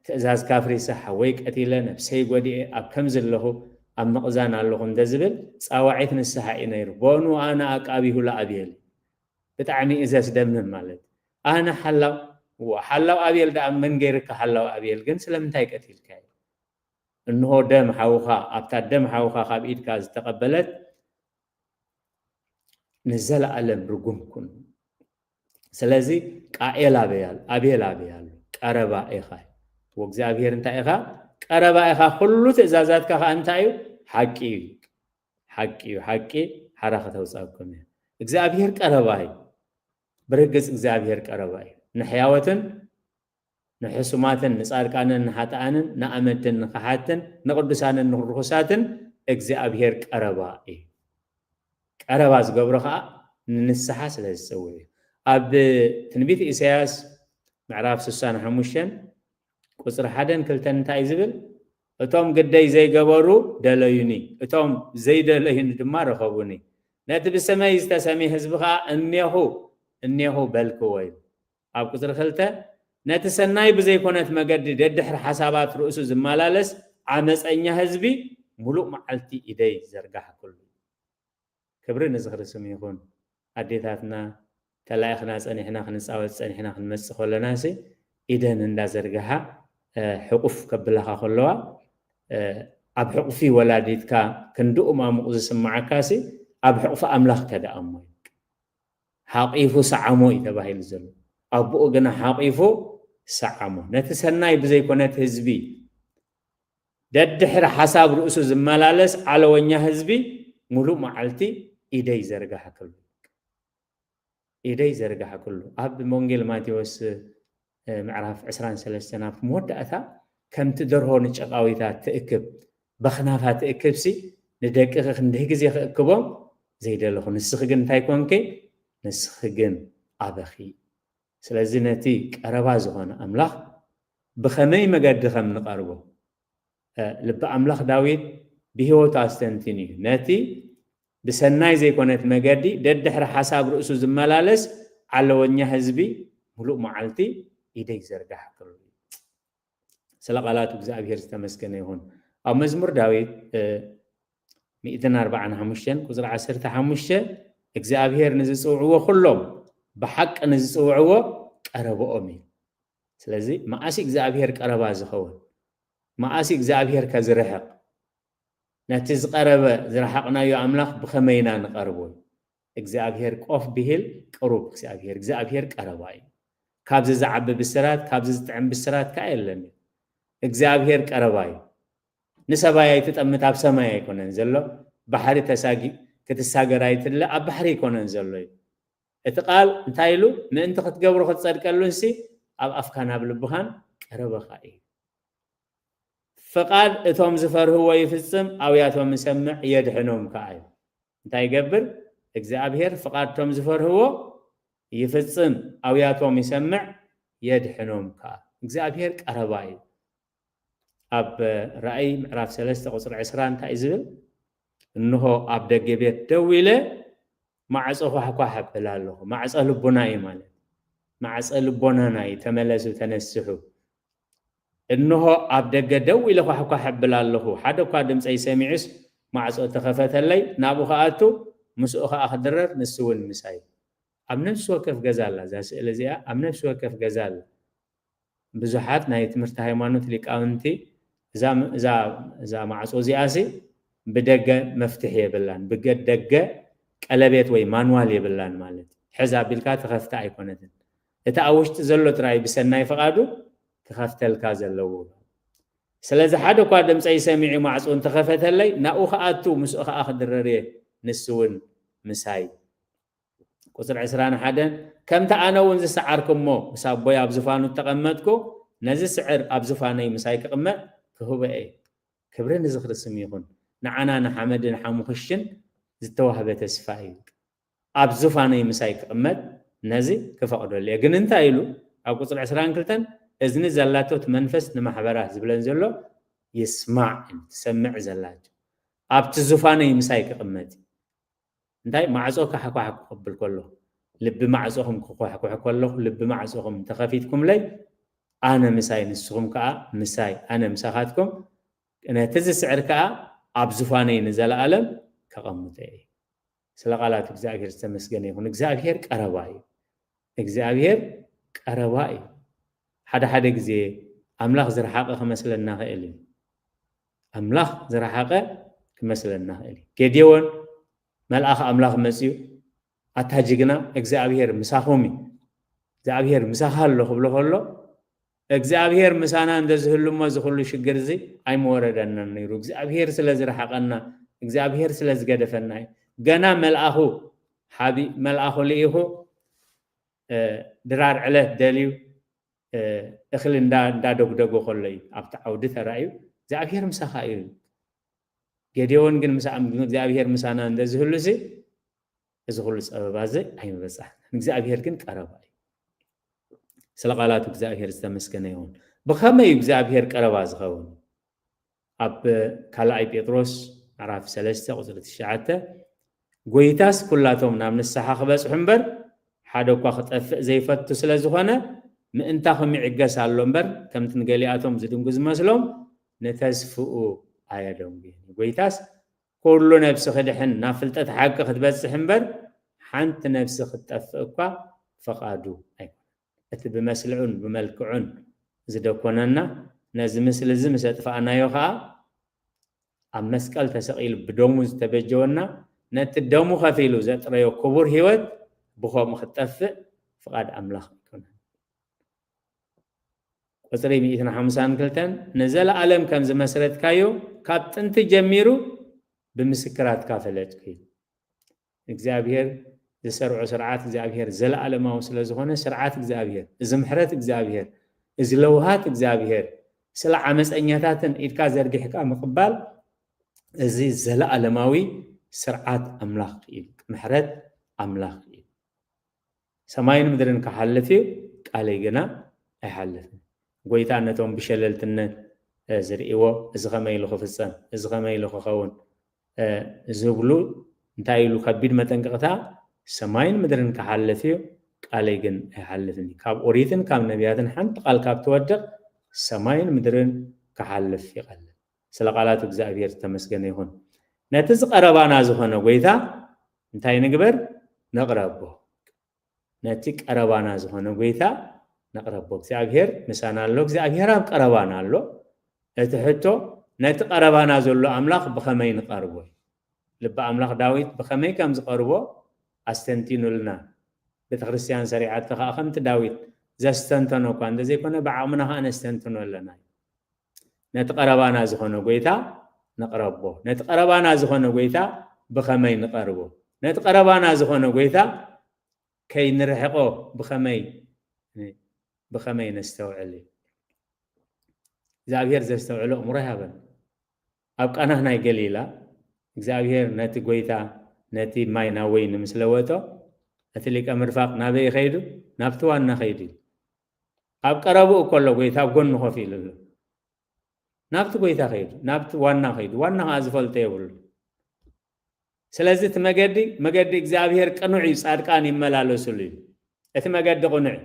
ትእዛዝ ካፍሪሳ ወይ ቀቲለ ነፍሰይ ጎዲኤ ኣብ ከምዘለሁ ኣብ መቕዛን ኣለኹ እንደዝብል ጻዋዒት ንስሓ ኢነይሩ ቦኑ ኣነ ኣቃቢሁ ለኣብየል ብጣዕሚ እዘስ ደምም ማለት ኣነ ሓላው ኣብየል ዳ መንገይርካ ሓላው ኣብየል ግን ስለምንታይ ቀቲልካ እንሆ ደም ሓውኻ ኣብታ ደም ሓውኻ ካብ ኢድካ ዝተቐበለት ንዘለኣለም ርጉም ኩን ስለዚ ቃኤል ኣብየል ኣብያሉ ቀረባ ኢኻ ወእግዚአብሔር እንታይ ኢኻ ቀረባ ኢኻ ኩሉ ትእዛዛትካ ኸ እንታይ እዩ ሓቂ ሓራኸ ተውፃእኩም እግዚአብሔር ቀረባ እዩ ብርግጽ እግዚአብሔር ቀረባ እዩ ንሕያወትን ንሕሱማትን ንጻድቃንን ንሓጣንን ንኣመድን ንኻሓትን ንቅዱሳንን ንርኩሳትን እግዚአብሔር ቀረባ እዩ ቀረባ ዝገብሮ ኸዓ ንንስሓ ስለ ዝፀውዕ እዩ ኣብ ትንቢት ኢሳያስ ምዕራፍ 65 ቁጽር 1-2 እንታይ ዝብል እቶም ግደይ ዘይገበሩ ደለዩኒ እቶም ዘይደለዩኒ ድማ ረኸቡኒ ነቲ ብሰማይ ዝተሰሚ ህዝብኻ እኔሁ በልክዎ እዩ ኣብ ቁጽር 2 ነቲ ሰናይ ብዘይኮነት መገዲ ደድሕሪ ሓሳባት ርእሱ ዝመላለስ ዓመፀኛ ህዝቢ ሙሉእ መዓልቲ ኢደይ ዘርጋሕ ኩሉ ክብሪ ንዝኽርስም ይኹን ኣዴታትና ተላኢኽና ጸኒሕና ክንፃወት ጸኒሕና ክንመጽእ ከለናሲ ኢደን እንዳዘርጋሓ حقوف كبلها خلوا أب حقوفي ولاديتك كندو أمامك زسمعكاسي أب حقوف أملاك كذا أمي حقيفو سعمو إذا بهاي الزلو أبو أجنا حقيفو سعمو نتسناي بزي كونت هزبي ددحر حساب رؤوس زمالالس على ونيا هزبي ملو معلتي إيدي زرقها كله إيدي زرقها كله أب مونجل ماتيوس معرف 23 في مودأتا كم تدرهو نشقاويتات تأكب بخنافات تأكب سي ندقق خندهي كزي خأكبهم زي دلخو نسخجن تايكونكي نسخجن أبخي سلازينتي كأرباز هنا أملاخ بخمي مقاد خم نقاربو لبا أملاخ داويد بيهو تاستنتيني ناتي بسناي زي كونت مقادي ددحر حساب رؤسو زمالالس على ونيا هزبي ملوء معالتي إيدي زرقح كله سلقالات እግዚአብሔር ዝተመስገነ ይሁን ኣብ መዝሙር ዳዊት 145 ቁጽር 15 እግዚአብሔር ንዝጽውዕዎ ኩሎም ብሓቅ ንዝጽውዕዎ ቀረብኦም እዩ ስለዚህ ማዓሲ እግዚአብሔር ቀረባ ዝኸውን ማዓሲ እግዚአብሔር ከዝርሕቕ ነቲ ዝቀረበ ዝረሓቕናዮ ኣምላኽ ብኸመይና ንቐርቦ እግዚአብሔር ቆፍ ብሂል ቅሩብ እግዚአብሔር ቀረባ እዩ ካብዚ ዝዓቢ ብስራት ካብዚ ዝጥዕም ብስራት ከዓ የለን እግዚአብሔር ቀረባ እዩ ንሰባይ ኣይትጠምት ኣብ ሰማይ ኣይኮነን ዘሎ ባሕሪ ተሳጊ ክትሳገር ኣይትለ ኣብ ባሕሪ ይኮነን ዘሎ እዩ እቲ ቃል እንታይ ኢሉ ምእንቲ ክትገብሮ ክትጸድቀሉንሲ ኣብ ኣፍካ ናብ ልብኻን ቀረበኻ እዩ ፈቃድ እቶም ዝፈርህዎ ይፍጽም ኣውያቶም ይሰምዕ የድሕኖም ከዓ እዩ እንታይ ይገብር እግዚአብሔር ፈቃድ እቶም ዝፈርህዎ ይፍጽም ኣውያቶም ይሰምዕ የድሕኖም ከዓ እግዚአብሔር ቀረባ እዩ ኣብ ራእይ ምዕራፍ 3 ቁጽሪ 20 እንታይ ዝብል እንሆ ኣብ ደገ ቤት ደው ኢለ ማዕጾ ኳሕኳሕ ኣብል ኣለኹ ማዕጾ ልቦና እዩ ማለት ማዕጾ ልቦናና እዩ ተመለሱ ተነስሑ እንሆ ኣብ ደገ ደው ኢለ ኳሕኳሕ ኣብል ኣለኹ ሓደ እኳ ድምፀይ ሰሚዑስ ማዕጾ ተኸፈተለይ ናብኡ ከኣቱ ምስኡ ከዓ ክድረር ንሱ እውን ምሳይ ኣብ ነፍሲ ወከፍ ገዛ ኣላ እዛ ስእሊ እዚኣ ኣብ ነፍሲ ወከፍ ገዛ ኣላ ብዙሓት ናይ ትምህርቲ ሃይማኖት ሊቃውንቲ እዛ ማዕጾ እዚኣሲ ብደገ መፍትሒ የብላን ብደገ ቀለቤት ወይ ማንዋል የብላን ማለት ሕዛ ኣቢልካ ተኸፍታ ኣይኮነትን እቲ ኣብ ውሽጢ ዘሎ ጥራይ ብሰናይ ፈቃዱ ክኸፍተልካ ዘለዎ ስለዚ ሓደ እኳ ድምፀይ ሰሚዑ ማዕጾ እንተኸፈተለይ ናብኡ ከኣቱ ምስኡ ከዓ ክድረር እየ ንሱ እውን ምሳይ ቁጽሪ 21 ከምቲ ኣነ እውን ዝሰዓርኩሞ ምስ ኣቦይ ኣብ ዝፋኑ ተቐመጥኩ ነዚ ስዕር ኣብ ዝፋነይ ምሳይ ክቕመጥ ክህበ እየ ክብሪ ንዚ ክርስም ይኹን ንዓና ንሓመድን ሓሙኽሽን ዝተዋህበ ተስፋ እዩ ኣብ ዝፋነይ ምሳይ ክቕመጥ ነዚ ክፈቕደሉ እየ ግን እንታይ ኢሉ ኣብ ቁጽሪ 22 እዝኒ ዘላቶት መንፈስ ንማሕበራት ዝብለን ዘሎ ይስማዕ ትሰምዕ ዘላቸው ኣብቲ ዝፋነይ ምሳይ ክቕመጥ እንታይ ማዕጾ ካሕኳሕ ክቕብል ከሎ ልቢ ማዕጾኹም ክኳሕኩሕ ከለኹ ልቢ ማዕጾኹም ተኸፊትኩም ለይ ኣነ ምሳይ ንስኹም ከዓ ምሳይ ኣነ ምሳኻትኩም ነቲ ዝስዕር ከዓ ኣብ ዝፋነይ ንዘለኣለም ከቐምጦ እየ ስለ ቃላት እግዚአብሔር ዝተመስገነ ይኹን እግዚአብሔር ቀረባ እዩ እግዚአብሔር ቀረባ እዩ ሓደ ግዜ ኣምላኽ ዝረሓቐ ክመስለና ክእል እዩ ኣምላኽ ዝረሓቐ ክመስለና ክእል እዩ ጌዴዎን መልአኽ ኣምላኽ መፅዩ ኣታጅግና እግዚአብሔር ምሳኹም እዩ እግዚአብሔር ምሳኻ ኣሎ ክብሎ ከሎ እግዚአብሔር ምሳና እንደዝህሉሞ ዝኽሉ ሽግር እዚ ኣይመወረደናን ነይሩ እግዚአብሔር ስለ ዝረሓቐና እግዚአብሔር ስለ ዝገደፈና እዩ ገና መልአኹ ልኢኹ ድራር ዕለት ደልዩ እኽሊ እንዳደጉደጎ ከሎ እዩ ኣብቲ ዓውዲ ተራእዩ እግዚአብሔር ምሳኻ እዩ ጌዴዎን ግን እግዚአብሔር ምሳና እንደዝህሉ እዚ እዚ ኩሉ ፀበባ እዚ ኣይመበፃሕናን እግዚአብሔር ግን ቀረባ እዩ ስለ ቃላቱ እግዚአብሔር ዝተመስገነ ይሁን ብኸመይ እግዚአብሔር ቀረባ ዝኸውን ኣብ ካልኣይ ጴጥሮስ ምዕራፍ 3 ቁጽሪ 9 ጎይታስ ኩላቶም ናብ ንስሓ ክበፅሑ እምበር ሓደ እኳ ክጠፍእ ዘይፈቱ ስለ ዝኾነ ምእንታኹም ይዕገስ ኣሎ እምበር ከምቲ ንገሊኣቶም ዝድንጉ ዝመስሎም ነተስፍኡ ኣየደንጉን ጎይታስ ኩሉ ነብሲ ክድሕን ናብ ፍልጠት ሓቂ ክትበፅሕ እምበር ሓንቲ ነብሲ ክትጠፍእ እኳ ፈቃዱ ኣይኮነን እቲ ብመስልዑን ብመልክዑን ዝደኮነና ነዚ ምስሊ እዚ ምስ ኣጥፋእናዮ ከዓ ኣብ መስቀል ተሰቂሉ ብደሙ ዝተበጀወና ነቲ ደሙ ከፊሉ ዘጥረዮ ክቡር ህይወት ብኸምኡ ክትጠፍእ ፍቃድ ኣምላኽ ኣይኮነን ቁጽሪ 152 ንዘለኣለም ከም ዝመስረትካዮ ካብ ጥንቲ ጀሚሩ ብምስክራትካ ፈለጥኩ እዩ እግዚአብሔር ዝሰርዑ ስርዓት እግዚአብሔር ዘለኣለማዊ ስለ ዝኾነ ስርዓት እግዚአብሔር እዚ ምሕረት እግዚአብሔር እዚ ለውሃት እግዚአብሔር ስለ ዓመፀኛታትን ኢድካ ዘርጊሕካ ምቕባል እዚ ዘለኣለማዊ ስርዓት ኣምላኽ እዩ ምሕረት ኣምላኽ እዩ ሰማይን ምድርን ክሓልፍ እዩ ቃለይ ግና ኣይሓልፍን ጎይታ ነቶም ብሸለልትነት ዝርእዎ እዚ ከመይ ኢሉ ክፍፀም እዚ ከመይ ኢሉ ክኸውን ዝብሉ እንታይ ኢሉ ከቢድ መጠንቅቕታ ሰማይን ምድርን ክሓልፍ እዩ ቃለይ ግን ኣይሓልፍን ካብ ኦሪትን ካብ ነቢያትን ሓንቲ ቃል ካብ ትወድቕ ሰማይን ምድርን ክሓልፍ ይቐልል ስለ ቃላት እግዚአብሔር ተመስገነ ይሁን ነቲ ዝቀረባና ዝኾነ ጎይታ እንታይ ንግበር ነቕረቦ ነቲ ቀረባና ዝኾነ ጎይታ نقربو እግዚአብሔር ምሳና አሎ እግዚአብሔር አብ ቀረባና አሎ እትሕቶ ነቲ ቀረባና ዘሎ አምላኽ ብኸመይ ንቀርቦ ልብ አምላኽ ዳዊት ብኸመይ ከም ዝቀርቦ አስተንቲኑልና ቤተክርስቲያን ሰሪዓት ከ ከምቲ ዳዊት ዘስተንተኖ እኳ እንደዘይኮነ ብዓቕምና ኸ ነስተንትኖ ኣለና ነቲ ቀረባና ዝኾነ ጎይታ ንቅረቦ ነቲ ቀረባና ዝኾነ ጎይታ ብኸመይ ንቀርቦ ነቲ ቀረባና ዝኾነ ጎይታ ከይንርሕቆ ብኸመይ ነስተውዕል እግዚአብሔር ዘስተውዕሎ እምሮ ይሃበን ኣብ ቃናህ ናይ ገሊላ እግዚአብሔር ነቲ ጎይታ ነቲ ማይ ናብ ወይኒ ምስ ለወጦ እቲ ሊቀ ምርፋቕ ናበይ ኸይዱ ናብቲ ዋና ኸይዱ ኣብ ቀረቡኡ ከሎ ጎይታ ኣብ ጎኑ ኮፍ ኢሉ ኣሎ ናብቲ ጎይታ ኸይዱ ናብቲ ዋና ኸይዱ ዋና ኸ ዝፈልጦ የብሉ ስለዚ እቲ መገዲ እግዚአብሔር ቅኑዕ እዩ ጻድቃን ይመላለሱሉ እዩ እቲ መገዲ ቅኑዕ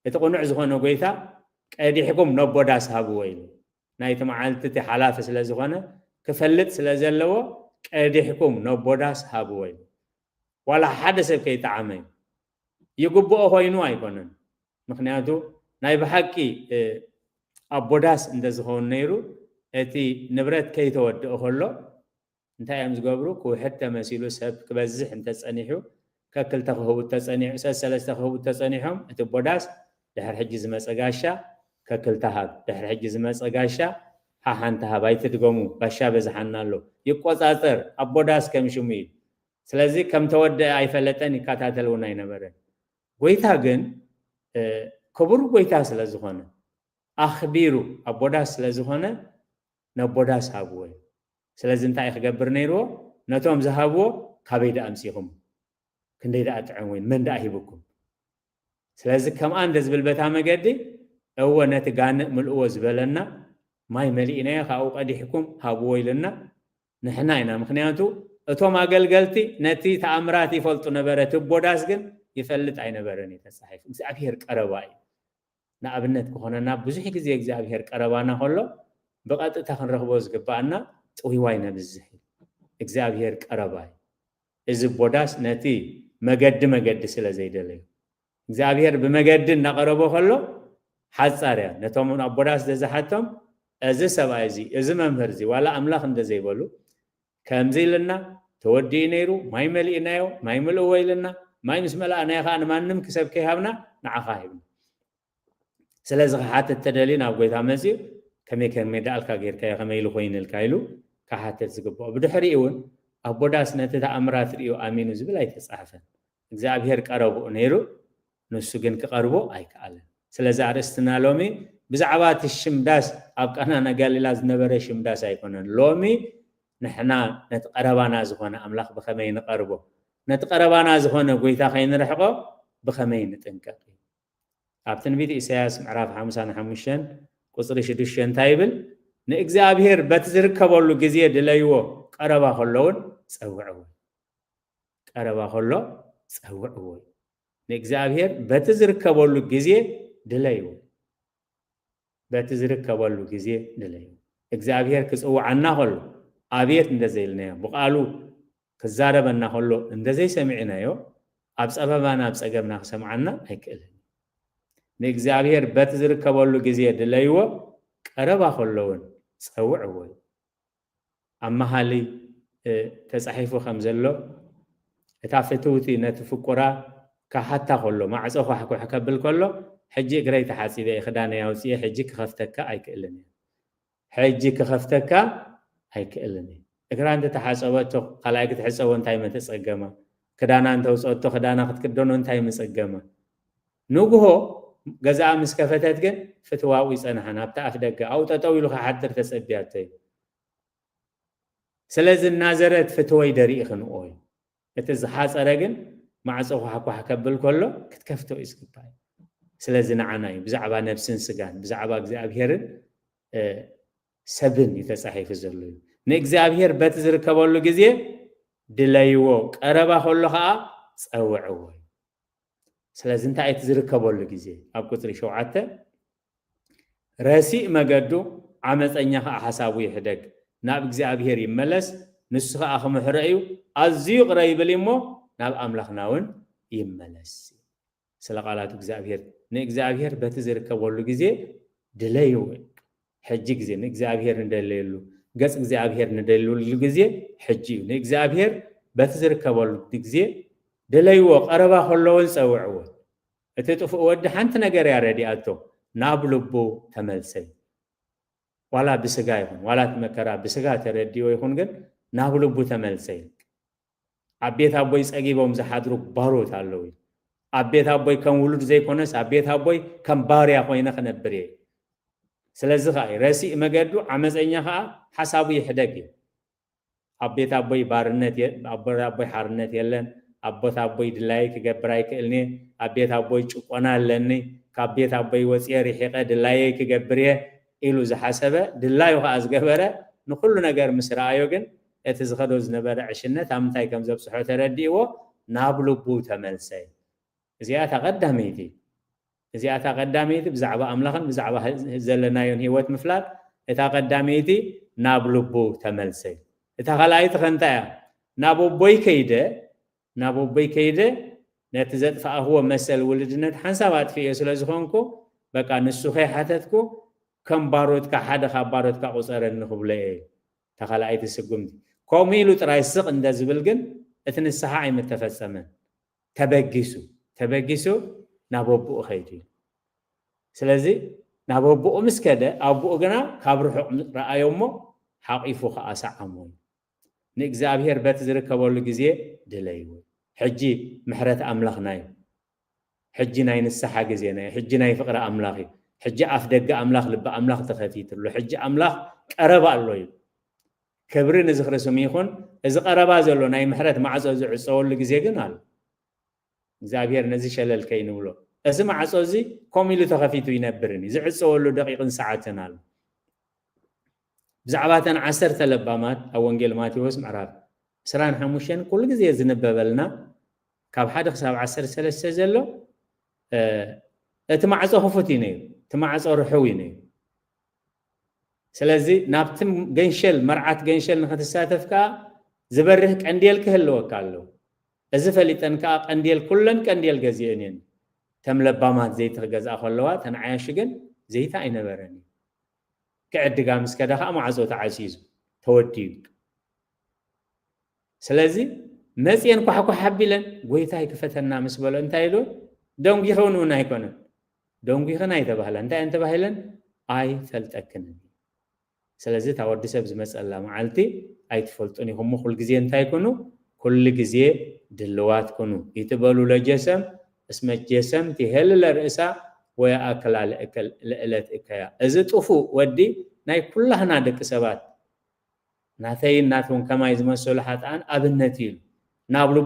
እቲ ቅኑዕ ዝኾነ ጎይታ ቀዲሕኩም ነቦዳስ ሃብዎ ኢሉ ናይቲ መዓልቲ እቲ ሓላፊ ስለ ዝኾነ ክፈልጥ ስለ ዘለዎ ቀዲሕኩም ነቦዳስ ሃብዎ ኢሉ ዋላ ሓደ ሰብ ከይጠዓመ ይግብኦ ኮይኑ ኣይኮነን ምክንያቱ ናይ ብሓቂ ኣቦዳስ እንተዝኸውን ነይሩ እቲ ንብረት ከይተወድኦ ከሎ እንታይ እዮም ዝገብሩ ክውሕድ ተመሲሉ ሰብ ክበዝሕ እንተፀኒሑ ከክልተ ክህቡ ተፀኒሑ ሰለስተ ክህቡ ተፀኒሖም እቲ ቦዳስ ድሕሪ ሕጂ ዝመፀ ጋሻ ከክልተ ሃብ ድሕሪ ሕጂ ዝመፀ ጋሻ ሓሓንቲ ሃብ ኣይትድገሙ ጋሻ በዝሓና ኣሎ ይቆፃፀር ኣቦዳስ ከም ሽሙ እዩ ስለዚ ከም ተወድአ ኣይፈለጠን ይከታተል እውን ኣይነበረን ጎይታ ግን ክቡር ጎይታ ስለ ዝኾነ ኣኽቢሩ ኣቦዳስ ስለ ዝኾነ ነቦዳስ ሃብዎ እዩ ስለዚ እንታይ ክገብር ነይርዎ ነቶም ዝሃብዎ ካበይ ዳ ኣምፂኹም ክንደይ ዳ ጥዕም ወይ መን ዳ ሂብኩም ስለዚ ከምኣ እንደ ዝብል በታ መገዲ እወ ነቲ ጋንእ ምልእዎ ዝበለና ማይ መሊእናዮ ካብኡ ቀዲሕኩም ሃብዎ ኢልና ንሕና ኢና ምክንያቱ እቶም ኣገልገልቲ ነቲ ተኣምራት ይፈልጡ ነበረ እቲ ቦዳስ ግን ይፈልጥ ኣይነበረን እዩ ተፃሒፉ እግዚአብሔር ቀረባ እዩ ንኣብነት ክኾነና ብዙሕ ግዜ እግዚአብሔር ቀረባና ከሎ ብቐጥታ ክንረኽቦ ዝግባአና ጥዊዋይ ነብዝሕ እግዚአብሔር ቀረባ እዩ እዚ ቦዳስ ነቲ መገዲ ስለ ዘይደለዩ እግዚአብሔር ብመገዲ እናቀረቦ ከሎ ሓፃር እያ ነቶም ኣቦዳስ ዘዝሓቶም እዚ ሰብኣይ እዚ እዚ መምህር እዚ ዋላ ኣምላኽ እንደዘይበሉ ከምዚ ኢልና ተወዲኡ ነይሩ ማይ መሊእናዮ ማይ ምልእዎ ኢልና ማይ ምስ መላእናዮ ከዓ ንማንም ክሰብ ከይሃብና ንዓኻ ሂብና ስለዚ ክሓትት ተደልዩ ናብ ጎይታ መፅኡ ከመይ ዳኣልካ ጌርካዮ ከመይ ኢሉ ኮይኑ ኢልካ ኢሉ ክሓትት ዝግብኦ ብድሕሪኡ እውን ኣቦዳስ ነቲ ተኣምራት ርኢዩ ኣሚኑ ዝብል ኣይተፃሓፈን እግዚአብሔር ቀረብኡ ነይሩ ንሱ ግን ክቐርቦ ኣይከኣለን ስለዚ ኣርእስትና ሎሚ ብዛዕባ እቲ ሽምዳስ ኣብ ቃናና ገሊላ ዝነበረ ሽምዳስ ኣይኮነን ሎሚ ንሕና ነቲ ቀረባና ዝኾነ ኣምላኽ ብኸመይ ንቐርቦ ነቲ ቀረባና ዝኾነ ጎይታ ከይንርሕቆ ብኸመይ ንጥንቀቕ እዩ ኣብ ትንቢት ኢሳያስ ምዕራፍ 55 ቁፅሪ 6 እንታይ ይብል ንእግዚአብሔር በቲ ዝርከበሉ ግዜ ድለይዎ ቀረባ ከሎውን ፀውዕዎ ቀረባ ከሎ ፀውዕዎ ንእግዚአብሔር በቲ ዝርከበሉ ግዜ ድለይዎ በቲ ዝርከበሉ ግዜ ድለይዎ እግዚአብሔር ክፅውዓና ከሎ ኣብየት እንደዘይልናዮ ብቃሉ ክዛረበና ከሎ እንደዘይሰሚዕናዮ ኣብ ፀበባና ኣብ ፀገምና ክሰምዓና ኣይክእልን ንእግዚአብሔር በቲ ዝርከበሉ ግዜ ድለይዎ ቀረባ ከሎውን ፀውዕዎ ኣብ መሃሊ ተፃሒፉ ከም ዘሎ እታ ፍትውቲ ነቲ ፍቁራ ካሓታ ከሎ ማዕፆ ኳሕኩሕ ከብል ከሎ ሕጂ እግረይ ተሓፂበ ክዳነይ ኣውፅየ ሕጂ ክኸፍተካ ኣይክእልን ሕጂ ክኸፍተካ ኣይክእልን እግራ እንተተሓፀበቶ ካልኣይ ክትሕፀቦ እንታይ መተፀገማ ክዳና እንተውፀቶ ክዳና ክትክደኖ እንታይ መፀገማ ንጉሆ ገዛኣ ምስ ከፈተት ግን ፍትዋኡ ይፀንሐ ናብቲ ኣፍ ደገ ኣብኡ ጠጠው ኢሉ ክሓድር ተፀቢያቶ እዩ ስለዚ እናዘረት ፍትወይ ደሪኢ ክንኦ እዩ እቲ ዝሓፀረ ግን ማዕፆ ኳሕኳሕ ከብል ከሎ ክትከፍቶ እዩ ዝግባእ ስለዚ ንዓና እዩ ብዛዕባ ነብስን ስጋን ብዛዕባ እግዚኣብሔርን ሰብን ተፃሒፉ ዘሎ እዩ ንእግዚአብሔር በቲ ዝርከበሉ ግዜ ድለይዎ ቀረባ ከሎ ከዓ ፀውዕዎ ስለዚ እንታይ እቲ ዝርከበሉ ግዜ ኣብ ቁፅሪ 7 ረሲእ መገዱ ዓመፀኛ ከዓ ሓሳቡ ይሕደግ ናብ እግዚአብሔር ይመለስ ንሱ ከዓ ክምሕረ እዩ ኣዝዩ ቅረ ይብል እሞ ናብ ኣምላኽና እውን ይመለስ سلقالات إجزابير نإجزابير بتزرك والله جزء دليو حج جزء نإجزابير ندليلو قص إجزابير ندليلو الجزء حجي نإجزابير بتزرك والله جزء دليو قربا خلون سوعوا أتتوفق ود حنت نجاري ردياتو نابلبو تملسي ولا بسجايهم ولا تمكرا بسجات رديو يكون جن نابلبو تملسي عبيت أبويس أجيبهم زحادرو باروت علوي عبيت أبوي كم ولد زي كونس عبيت أبوي كم باري أخوينا خنبري سلزخاي راسي مجدو عمز إنها حسابي حدقي عبيت أبوي بارنت أبوي حارنت يلن أبوت أبوي دلايك جبرايك إلني عبيت أبوي شقنا لني كعبيت أبوي وسيري حقة دلايك جبريه إلو زحسبة دلايو أزجبره نقولنا جر مصر أيوجن اتزغدوز نبر عشنة تامتاي كم زب صحة رديو نابلو بو تملسي زيادة قداميتي بزعبة أملاخن بزعبة زلنايون هيوت مفلات إتا قداميتي نابلو بو تملسي إتا غلايت خنتايا نابو بوي كيده نتزد فهو مسل ولدنت حسابات في يسلزخونكو بقى نسخي حتتكو كم باروت كحد خبارت كقصر النخبلي تخلايت السقمدي كوميلو ترايسق اند زبلجن اتنسحا اي متفسمن تبغيسو نابوبو خيدي سلازي نابوبو مسكده ابو غنا كابرح رايومو حقيفو خاصعمو نእግዚአብሔር በትዝርከበሉ ጊዜ ድለይው ሕጂ ምሕረት አምላኽናይ ሕጂ ናይ ንስሐ ጊዜ ናይ ሕጂ ናይ ፍቅረ አምላኽ ሕጂ አፍ ደገ አምላኽ ልብ አምላኽ ተኸፊትሉ ሕጂ አምላኽ ቀረባ አሎይ كبر نزخر سميخون إذا قربا زلو ناي محرت معصو زعصول لجزء جنال زابير نزي شلل كينولو إذا معصو زي كوميلو تخفيتو ينبرني زعصول له دقيقة ساعتنا بزعباتنا 10 تلبامات أو إنجيل ماتيوس معرف سران حموشين كل جزء زنببلنا كاب حد حساب 10 سلسة زلو تمعصو خفتيني تمعصو رحويني سلازي نابتم جنشل مرعات جنشل نختساتفك زبره قنديل كهلو وكالو ازفليتن كا قنديل كلن قنديل غزينين تملبامات زيت غزا خلوا تنعاشغن زيتا اينبرني كعدغام اسكدها معزو تعسيز توديو سلازي مسين كحكو حبيلن غويتاي كفتنا مسبلو انتايلو دونغي هونو نايكون دونغي خناي تبهل انت بهلن اي فلتكن سلازي تاورد سبز مسألة معلتي أي تفلتوني هم كل جزء انتهي كنو كل جزء دلوات كنو يتبالو لجسم اسم الجسم تهل الرئيسة ويأكل على أكل لألت إكايا إذا تفو ودي ناي كلها نادك سبات ناتين ناتون كما يزمن صلحات عن أبنتيل نابلو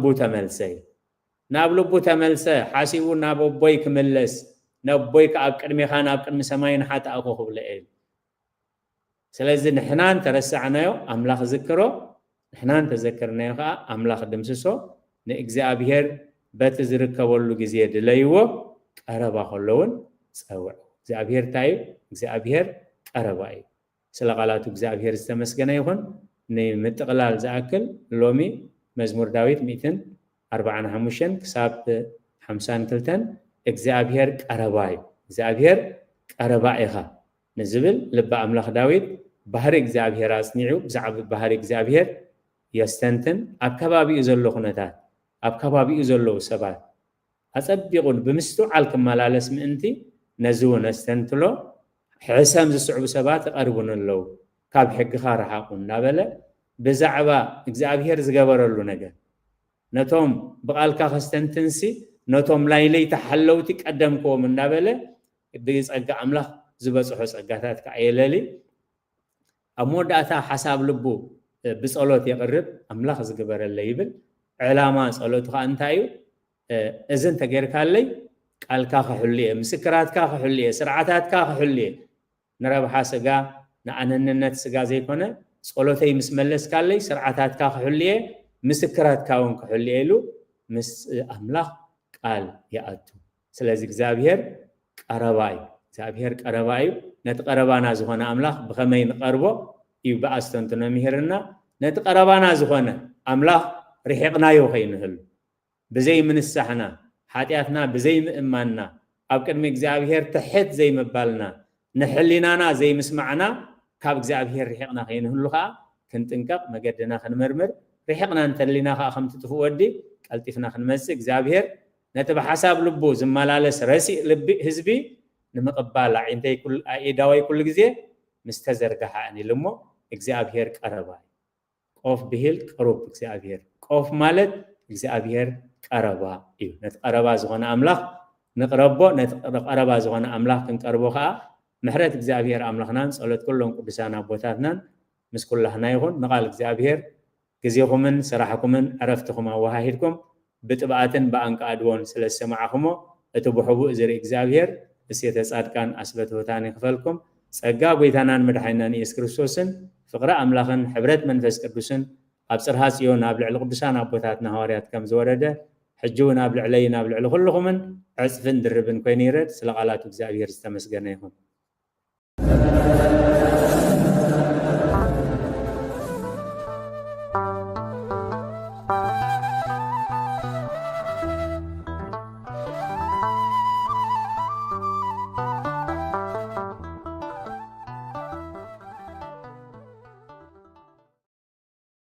بوتا ملسي حاسبو نابو بويك ملس نابو بويك أبكر ميخان أبكر مسامين حتى أخو خبلئين سلازي نحنان ترسعنايو أملاخ ذكرو نحنان تذكرنايو أملاخ دمسسو نإجزابير بتزركبولو جزيه دليو قربا خلون صوع إجزابير تايو إجزابير قرباي سلقالاتو إجزابير استمسكنا يكون نمتقلال زاكل لومي مزمور داويد 245 كساب 52 إجزابير قرباي إجزابير قربايها نزبل لب أملاخ داويد بحر إجزابير أصنعو بزعب بحر إجزابير يستنتن أبكبابي يزلو خنتات أبكبابي يزلو سبات أصبقون بمستو عالكم ملالس مئنتي نزون استنتلو حسام زسعب سبات قربون اللو كاب حق خارحاقون نابلا بزعبا إجزابير زقبرلو نجا نتوم بقالكا خستنتنسي نتوم لايلي تحلوتك قدمكو من نابلا بيز أقا أملاخ زبصحو صقاتات كعيللي اموداتا حساب لبو بصلوت يقرب املاخ زغبرله يبل علامه صلوت انتايو اذن تغيركالي قالكا خحليه مسكراتكا خحليه سرعاتاتكا خحليه نربح سغا نانننت سغا زيكونه صلوتي مسملس كالي سرعاتاتكا خحليه مسكراتكا ون خحليه له مس املاخ قال ياتو سلازي እግዚአብሔር ቀረባይ እግዚአብሔር ቀረባዩ ነትቀረባና ዝሆነ አምላኽ በከመይ ንቀርቦ ይባአስተንተነ ምሄርና ነትቀረባና ዝሆነ አምላኽ ርሒቅናዮ ኸይንህል በዘይ ምንሳሕና حاتياتنا بزي مأمانا أو كلمة إجزابير تحت زي مبالنا نحلينانا زي مسمعنا كاب إجزابير رحقنا خين هلوها كنت انكق مقدنا خنمرمر رحقنا نتلينا خامت تفودي قلتفنا خنمسك إجزابير نتبع حساب لبو زمالالس رسي لبي حزبي نمقبال عينتي كل ايداوي كل غزي مستزرغها اني لمو إجزابير قربا قوف بهل قرب إجزابير قوف مالت إجزابير قربا ايو نتقربا زغنا املاح نقربو نتقربا زغنا املاح كنقربو خا محرت إجزابير املاحنا صلوت كلهم قدسانا بوتاتنا مس كلنا يكون نقال إجزابير غزيكمن سراحكمن عرفتكم وهاهيدكم بتبعاتن بانك ادوون سلسمعكمو اتبحبو زري إجزابير بسيت صادقان اسبتوتاني خفلكم ጸጋ ጎይታናን መድኃኒናን ኢየሱስ ክርስቶስን ፍቅረ አምላኽን ሕብረት መንፈስ ቅዱስን ኣብ ጽርሐ ጽዮን ኣብ ልዕሊ ቅዱሳን ኣቦታትና ሐዋርያት ከም ዝወረደ ሕጂ እውን ኣብ ልዕለይ ናብ ልዕሊ ኩልኹምን ዕጽፍን ድርብን ኮይኑ ይረድ ስለ ቃላቱ እግዚአብሔር ዝተመስገነ ይሁን።